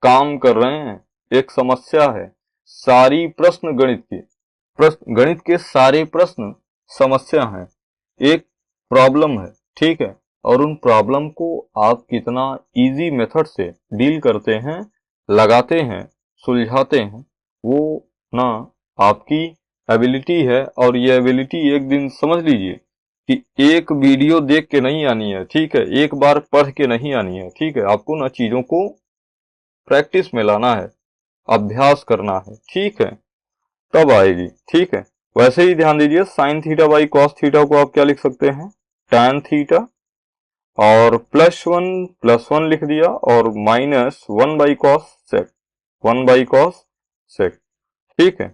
काम कर रहे हैं, एक समस्या है, सारी प्रश्न गणित की, प्रश्न गणित के सारे प्रश्न समस्या हैं, एक प्रॉब्लम है। ठीक है, और उन प्रॉब्लम को आप कितना इजी मेथड से डील करते हैं, लगाते हैं, सुलझाते हैं, वो ना आपकी एबिलिटी है। और ये एबिलिटी एक दिन समझ लीजिए कि एक वीडियो देख के नहीं आनी है, ठीक है, एक बार पढ़ के नहीं आनी है। ठीक है, आपको ना चीजों को प्रैक्टिस में लाना है, अभ्यास करना है। ठीक है, तब आएगी। ठीक है, वैसे ही ध्यान दीजिए sign theta by cos theta को आप क्या लिख सकते हैं? tan थीटा, और +1 लिख दिया, और -1 by cosec, 1 by cosec. ठीक है,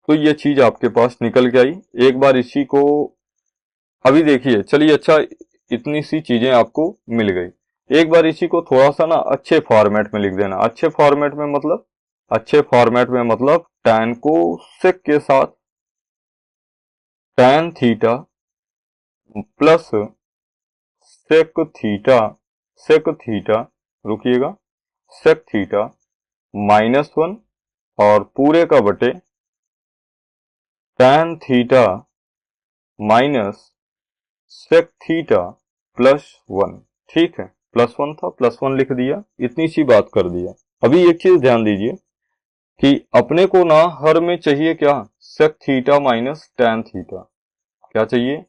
तो ये चीज आपके पास निकल के आई। एक बार इसी को अभी देखिए, चलिए अच्छा, इतनी सी चीजें आपको मिल गई, एक बार इसी को थोड़ा सा ना अच्छे फॉर्मेट में लिख देना। अच्छे फॉर्मेट में मतलब, अच्छे फॉर्मेट में मतलब tan को sec के साथ tan theta plus sec theta, रुकिएगा, sec theta -1 और पूरे का बटे tan theta minus sec theta +1। ठीक है, +1 था, +1 लिख दिया, इतनी सी बात कर दिया। अभी एक चीज ध्यान दीजिए कि अपने को ना हर में चाहिए क्या? sec theta minus tan theta. क्या चाहिए?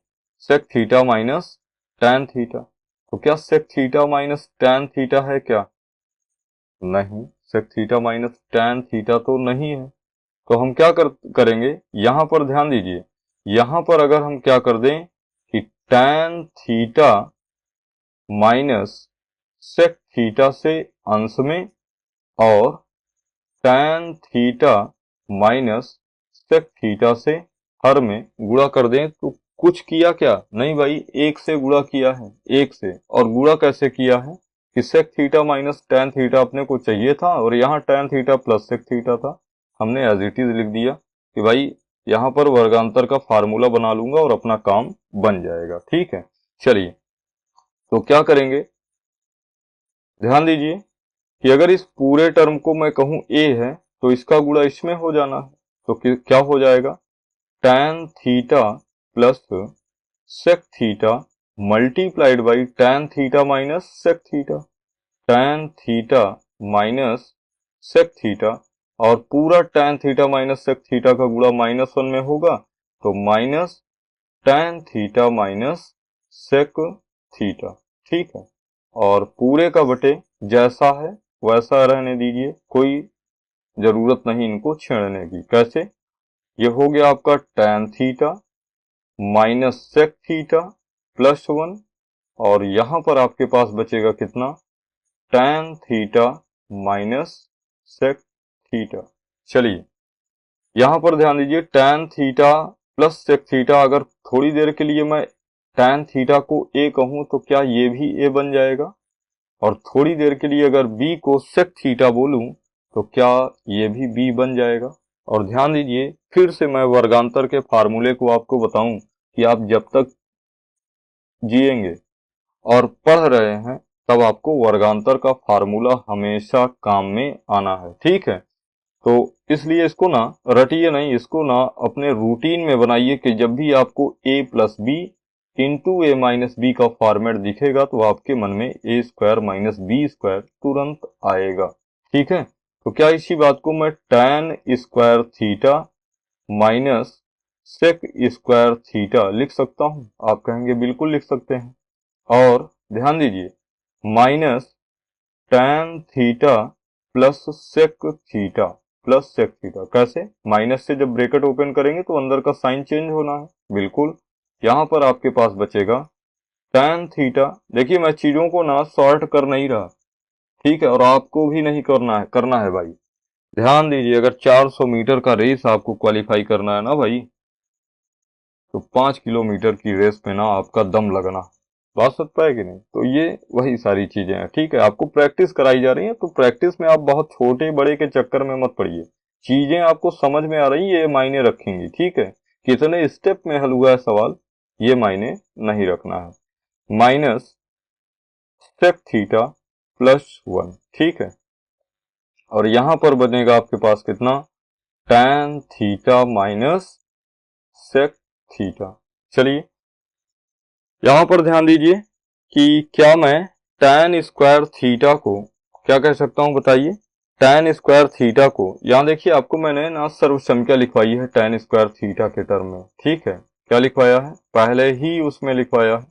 sec theta minus tan theta. तो क्या sec theta minus tan theta है क्या? नहीं, sec theta minus tan theta तो नहीं है। तो हम क्या करेंगे? यहां पर ध्यान दीजिए, यहां पर अगर हम क्या कर दें कि tan theta minus sec theta से अंश में, और tan theta minus sec theta से हर में गुणा कर दें, तो कुछ किया क्या? नहीं भाई, एक से गुणा किया है, एक से। और गुणा कैसे किया है कि sec theta minus tan theta अपने को चाहिए था, और यहाँ tan theta plus sec theta था, हमने एज इट इज लिख दिया कि भाई यहाँ पर वर्गांतर का फार्मूला बना लूंगा और अपना काम बन जाएगा। ठीक है, चलिए तो क्या करेंगे, ध्यान दीजिए कि अगर इस पूरे टर्म को मैं कहूं a है तो इसका गुणा इसमें हो जाना है, तो क्या हो जाएगा? tan theta plus sec theta multiplied by tan theta minus sec theta, tan theta minus sec theta, और पूरा tan theta minus sec theta का गुणा -1 में होगा तो minus tan theta minus sec theta. ठीक है, और पूरे का बटे जैसा है वैसा रहने दीजिए, कोई जरूरत नहीं इनको छेड़ने की। कैसे? ये हो गया आपका tan theta minus sec theta plus 1, और यहां पर आपके पास बचेगा कितना? tan theta minus sec theta. चलिए यहां पर ध्यान दीजिए, tan theta plus sec theta, अगर थोड़ी देर के लिए मैं tan थीटा को a कहूं तो क्या ये भी a बन जाएगा? और थोड़ी देर के लिए अगर b को सेक थीटा बोलूं तो क्या ये भी b बन जाएगा? और ध्यान दीजिए, फिर से मैं वर्गांतर के फार्मूले को आपको बताऊं कि आप जब तक जिएंगे और पढ़ रहे हैं तब आपको वर्गांतर का फार्मूला हमेशा काम में आना है। ठीक है, तो इसलिए इसको ना रटिए नहीं, इसको ना अपने रूटीन में बनाइए कि जब भी आपको a plus B into A minus B का फॉर्मेट दिखेगा तो आपके मन में A square minus B square तुरंत आएगा। ठीक है, तो क्या इसी बात को मैं tan square theta minus sec square theta लिख सकता हूं? आप कहेंगे बिल्कुल लिख सकते हैं। और ध्यान दीजिए, minus tan theta plus sec theta plus sec theta. कैसे? माइनस से जब ब्रैकेट ओपन करेंगे तो अंदर का साइन चेंज होना है। बिल्कुल, यहां पर आपके पास बचेगा tan थीटा। देखिए मैं चीजों को ना सॉर्ट कर नहीं रहा, ठीक है, और आपको भी नहीं करना है भाई। ध्यान दीजिए, अगर 400 मीटर का रेस आपको क्वालिफाई करना है ना भाई, तो 5 किलोमीटर की रेस में ना आपका दम लगना। बात समझ पाए कि नहीं? तो ये वही सारी चीजें हैं। ठीक है, आपको प्रैक्टिस कराई जा रही है, तो प्रैक्टिस में आप बहुत छोटे बड़े के चक्कर में मत पड़िए। चीजें आपको समझ में आ रही है, ये मायने रखेंगी। ठीक है, कितने स्टेप में हल हुआ है सवाल, ये मायने नहीं रखना है। Minus sec theta plus 1। ठीक है, और यहां पर बनेगा आपके पास कितना? tan theta minus sec theta. चलिए यहां पर ध्यान दीजिए कि क्या मैं tan स्क्वायर थीटा को क्या कह सकता हूं, बताइए। tan स्क्वायर थीटा को, यहां देखिए आपको मैंने ना सर्वसंख्या लिखवाई है tan स्क्वायर थीटा के टर्म में। ठीक है, क्या लिखवाया है? पहले ही उसमें लिखवाया है,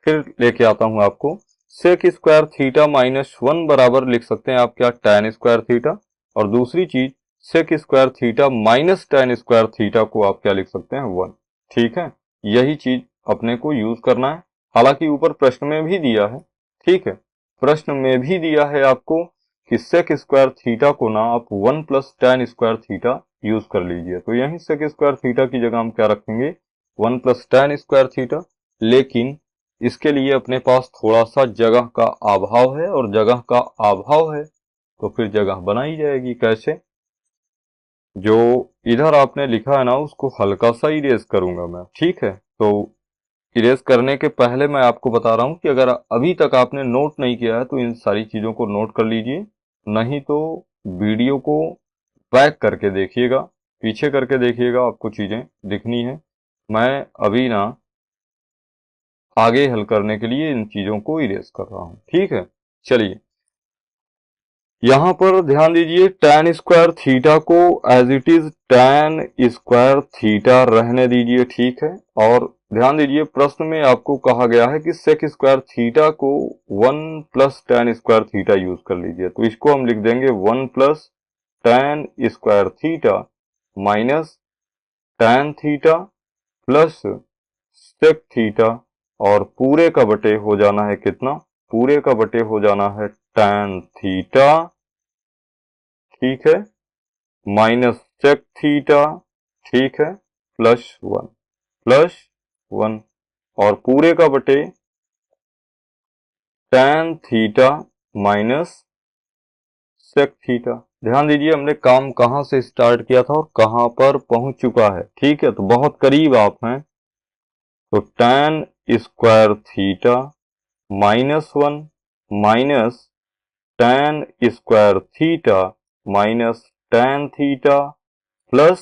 फिर लेके आता हूं आपको। सेक स्क्वायर थीटा माइनस 1 बराबर लिख सकते हैं आप क्या? tan square theta. और दूसरी चीज, sec square theta minus tan square theta को आप क्या लिख सकते हैं? 1। ठीक है, यही चीज अपने को यूज करना है। हालांकि ऊपर प्रश्न में भी दिया है, ठीक है, प्रश्न में भी दिया है आपको कि सेक स्क्वायर थीटा को ना आप 1 plus tan square theta use कर लीजिए। तो यही सेक स्क्वायर थीटा की जगह हम क्या रखेंगे? 1 प्लस tan स्क्वायर थीटा। लेकिन इसके लिए अपने पास थोड़ा सा जगह का अभाव है, और जगह का अभाव है तो फिर जगह बनाई जाएगी। कैसे? जो इधर आपने लिखा है ना उसको हल्का सा इरेज करूंगा मैं। ठीक है, तो इरेज करने के पहले मैं आपको बता रहा हूं कि अगर अभी तक आपने नोट नहीं किया है तो इन सारी चीजों को नोट कर लीजिए, नहीं तो वीडियो को बैक करके देखिएगा, पीछे करके देखिएगा, आपको चीजें दिखनी है। मैं अभी ना आगे हल करने के लिए इन चीजों को इरेज कर रहा हूं। ठीक है, चलिए यहां पर ध्यान दीजिए, tan स्क्वायर थीटा को as it is tan square theta रहने दीजिए। ठीक है, और ध्यान दीजिए प्रश्न में आपको कहा गया है कि सेक स्क्वायर थीटा को 1 plus tan square theta use कर लीजिए। तो इसको हम लिख देंगे 1 plus tan square theta minus tan theta plus sec theta, और पूरे का बटे हो जाना है कितना? पूरे का बटे हो जाना है tan थीटा, ठीक है, माइनस सेक थीटा, ठीक है, प्लस 1, और पूरे का बटे tan theta minus sec theta. ध्यान दीजिए हमने काम कहां से स्टार्ट किया था और कहां पर पहुंच चुका है। ठीक है, तो बहुत करीब आप हैं। तो tan square theta -1 minus tan square theta minus tan theta plus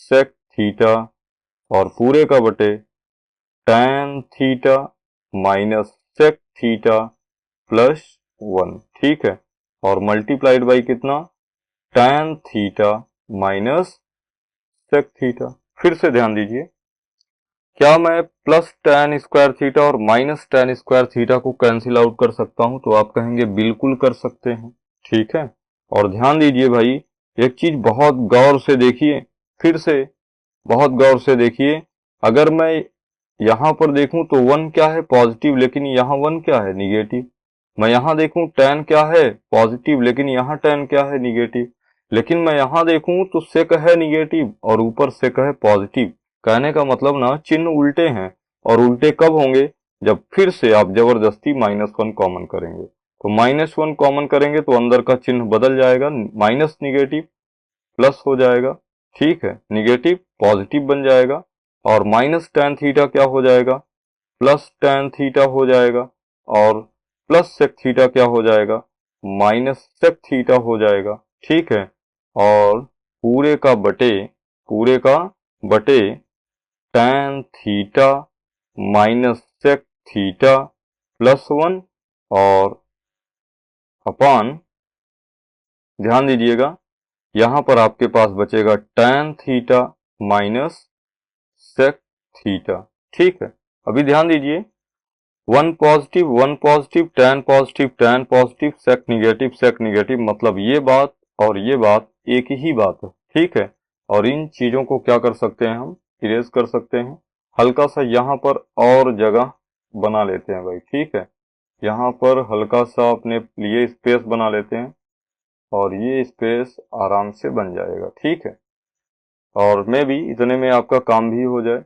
sec theta, और पूरे का बटे tan theta minus sec theta plus 1, ठीक है। और मल्टीप्लाइड बाई कितना, tan theta minus sec theta. फिर से ध्यान दीजिए, क्या मैं प्लस tan स्क्वायर थीटा और माइनस tan स्क्वायर थीटा को कैंसिल आउट कर सकता हूं? तो आप कहेंगे बिल्कुल कर सकते हैं, ठीक है। और ध्यान दीजिए भाई, एक चीज बहुत गौर से देखिए, फिर से बहुत गौर से देखिए। अगर मैं यहां पर देखूं तो 1 क्या है, पॉजिटिव, लेकिन यहां 1 क्या है, निगेटिव। मैं यहां देखूं tan क्या है, पॉजिटिव, लेकिन यहां tan क्या है, निगेटिव। लेकिन मैं यहां देखूं तो sec है निगेटिव और ऊपर sec है पॉजिटिव। कहने का मतलब ना, चिन्ह उल्टे हैं। और उल्टे कब होंगे, जब फिर से आप जबरदस्ती -1 कॉमन करेंगे। तो -1 कॉमन करेंगे तो अंदर का चिन्ह बदल जाएगा, माइनस निगेटिव प्लस हो जाएगा, ठीक है, निगेटिव पॉजिटिव बन जाएगा। और माइनस tan थीटा क्या हो जाएगा, प्लस tan थीटा हो जाएगा। और प्लस sec थीटा क्या हो जाएगा, माइनस sec थीटा हो जाएगा, ठीक है। और पूरे का बटे tan theta minus sec theta plus 1 और अपान, ध्यान दीजिएगा, यहां पर आपके पास बचेगा tan theta minus sec theta, ठीक है। अभी ध्यान दीजिए, 1 positive 1 positive, tan positive tan positive, sec negative, मतलब ये बात और ये बात एक ही बात है, ठीक है। और इन चीजों को क्या कर सकते हैं, हम इरेज कर सकते हैं। हल्का सा यहां पर और जगह बना लेते हैं भाई, ठीक है। यहां पर हल्का सा अपने लिए स्पेस बना लेते हैं और ये स्पेस आराम से बन जाएगा, ठीक है। और मे भी इतने में आपका काम भी हो जाए।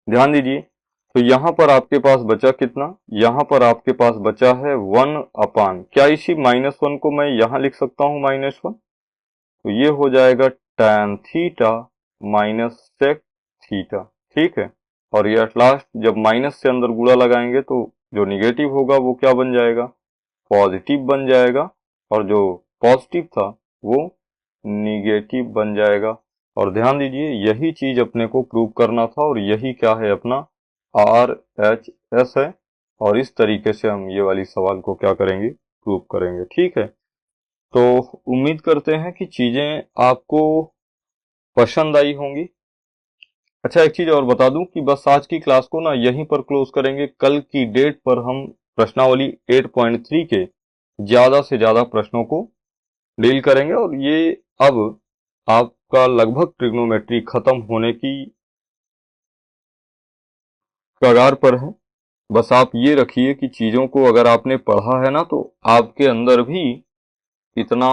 ध्यान दीजिए, तो यहां पर आपके पास बचा कितना, यहां पर आपके पास बचा है 1 अपान, क्या इसी -1 को मैं यहां लिख सकता हूं -1? तो ये हो जाएगा tan theta minus sec theta, ठीक है। और ये एट लास्ट जब माइनस से अंदर गुणा लगाएंगे तो जो निगेटिव होगा वो क्या बन जाएगा, पॉजिटिव बन जाएगा। और जो पॉजिटिव था वो निगेटिव बन जाएगा। और ध्यान दीजिए, यही चीज अपने को प्रूव करना था और यही क्या है, अपना RHS है। और इस तरीके से हम ये वाली सवाल को क्या करेंगे, प्रूव करेंगे, ठीक है। तो उम्मीद करते हैं कि चीजें आपको पसंद आई होंगी। अच्छा, एक चीज और बता दूं कि बस आज की क्लास को ना यहीं पर क्लोज करेंगे। कल की डेट पर हम प्रश्नावली 8.3 के ज्यादा से ज्यादा प्रश्नों को डील करेंगे। और ये अब आपका लगभग ट्रिग्नोमेट्री खत्म होने की कगार पर है। बस आप ये रखिए कि चीजों को अगर आपने पढ़ा है ना, तो आपके अंदर भी इतना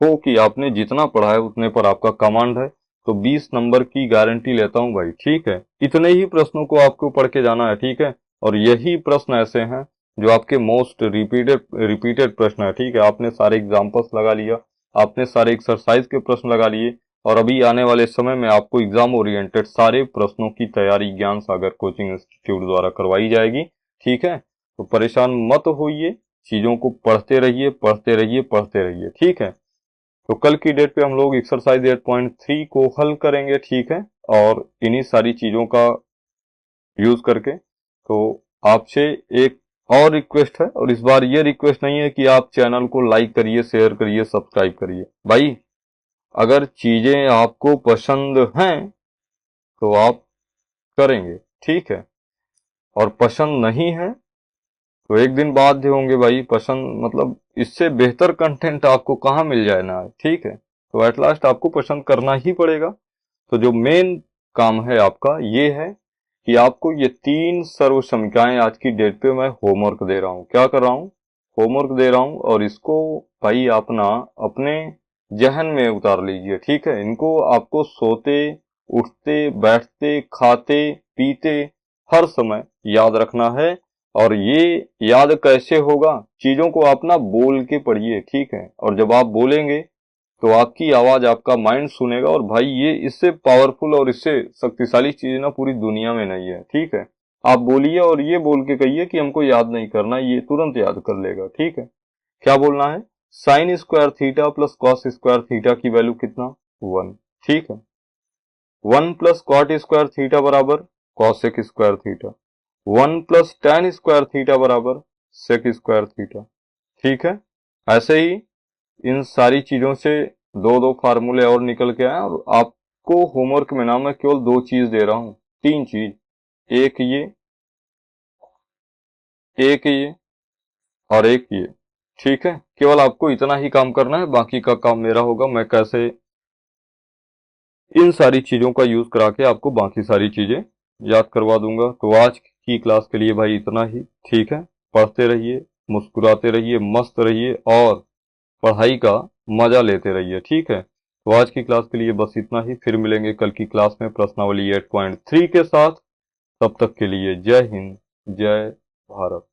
हो कि आपने जितना पढ़ा है उतने पर आपका कमांड है। तो 20 नंबर की गारंटी लेता हूं भाई, ठीक है। इतने ही प्रश्नों को आपको पढ़ के जाना है, ठीक है। और यही प्रश्न ऐसे हैं जो आपके मोस्ट रिपीटेड प्रश्न है, ठीक है। आपने सारे एग्जाम्पल्स लगा लिया, आपने सारे एक्सरसाइज के प्रश्न लगा लिए, और अभी आने वाले समय में आपको एग्जाम ओरिएंटेड सारे प्रश्नों की तैयारी ज्ञान सागर कोचिंग इंस्टीट्यूट द्वारा करवाई जाएगी, ठीक है। तो परेशान मत होइए, चीजों को पढ़ते रहिए पढ़ते रहिए पढ़ते रहिए, ठीक है। तो कल की डेट पे हम लोग एक्सरसाइज 8.3 को हल करेंगे, ठीक है। और इन्हीं सारी चीजों का यूज करके, तो आपसे एक और रिक्वेस्ट है, और इस बार ये रिक्वेस्ट नहीं है कि आप चैनल को लाइक करिए, शेयर करिए, सब्सक्राइब करिए भाई। अगर चीजें आपको पसंद हैं तो आप करेंगे, ठीक है। और पसंद नहीं है तो एक दिन बाध्य होंगे भाई। पसंद मतलब इससे बेहतर कंटेंट आपको कहाँ मिल जाए ना, ठीक है। तो एट लास्ट आपको पसंद करना ही पड़ेगा। तो जो मेन काम है आपका ये है कि आपको ये 3 सर्व समीकरण आज की डेट पे मैं होमवर्क दे रहा हूँ। क्या कर रहा हूँ, होमवर्क दे रहा हूँ। और इसको भाई अपना अपने जहन में उतार लीजिए, ठीक है। इनको आपको सोते उठते बैठते खाते पीते हर समय याद रखना है। और ये याद कैसे होगा, चीजों को आप ना बोल के पढ़िए, ठीक है। और जब आप बोलेंगे तो आपकी आवाज आपका माइंड सुनेगा। और भाई ये इससे पावरफुल और इससे शक्तिशाली चीज ना पूरी दुनिया में नहीं है, ठीक है। आप बोलिए और ये बोल के कहिए कि हमको याद नहीं करना, ये तुरंत याद कर लेगा, ठीक है। क्या बोलना है, sine square theta plus cos square theta की वैल्यू कितना, 1, ठीक है। 1 प्लस कॉट स्क्वायर थीटा बराबर cosec square theta, 1 plus tan square theta बराबर सेक स्क्वायर थीटा। ठीक है, ऐसे ही इन सारी चीजों से दो दो फार्मूले और निकल के आए, और आपको होमवर्क में ना मैं केवल दो चीज दे रहा हूं, तीन चीज, एक ये, एक ये और एक ये। ठीक है, केवल आपको इतना ही काम करना है, बाकी का काम मेरा होगा। मैं कैसे इन सारी चीजों का यूज करा के आपको बाकी सारी चीजें याद करवा दूंगा। तो आज की क्लास के लिए भाई इतना ही। ठीक है, पढ़ते रहिए, मुस्कुराते रहिए, मस्त रहिए और पढ़ाई का मजा लेते रहिए। ठीक है, तो आज की क्लास के लिए बस इतना ही। फिर मिलेंगे कल की क्लास में प्रश्नावली 8.3 के साथ। तब तक के लिए जय हिंद, जय भारत।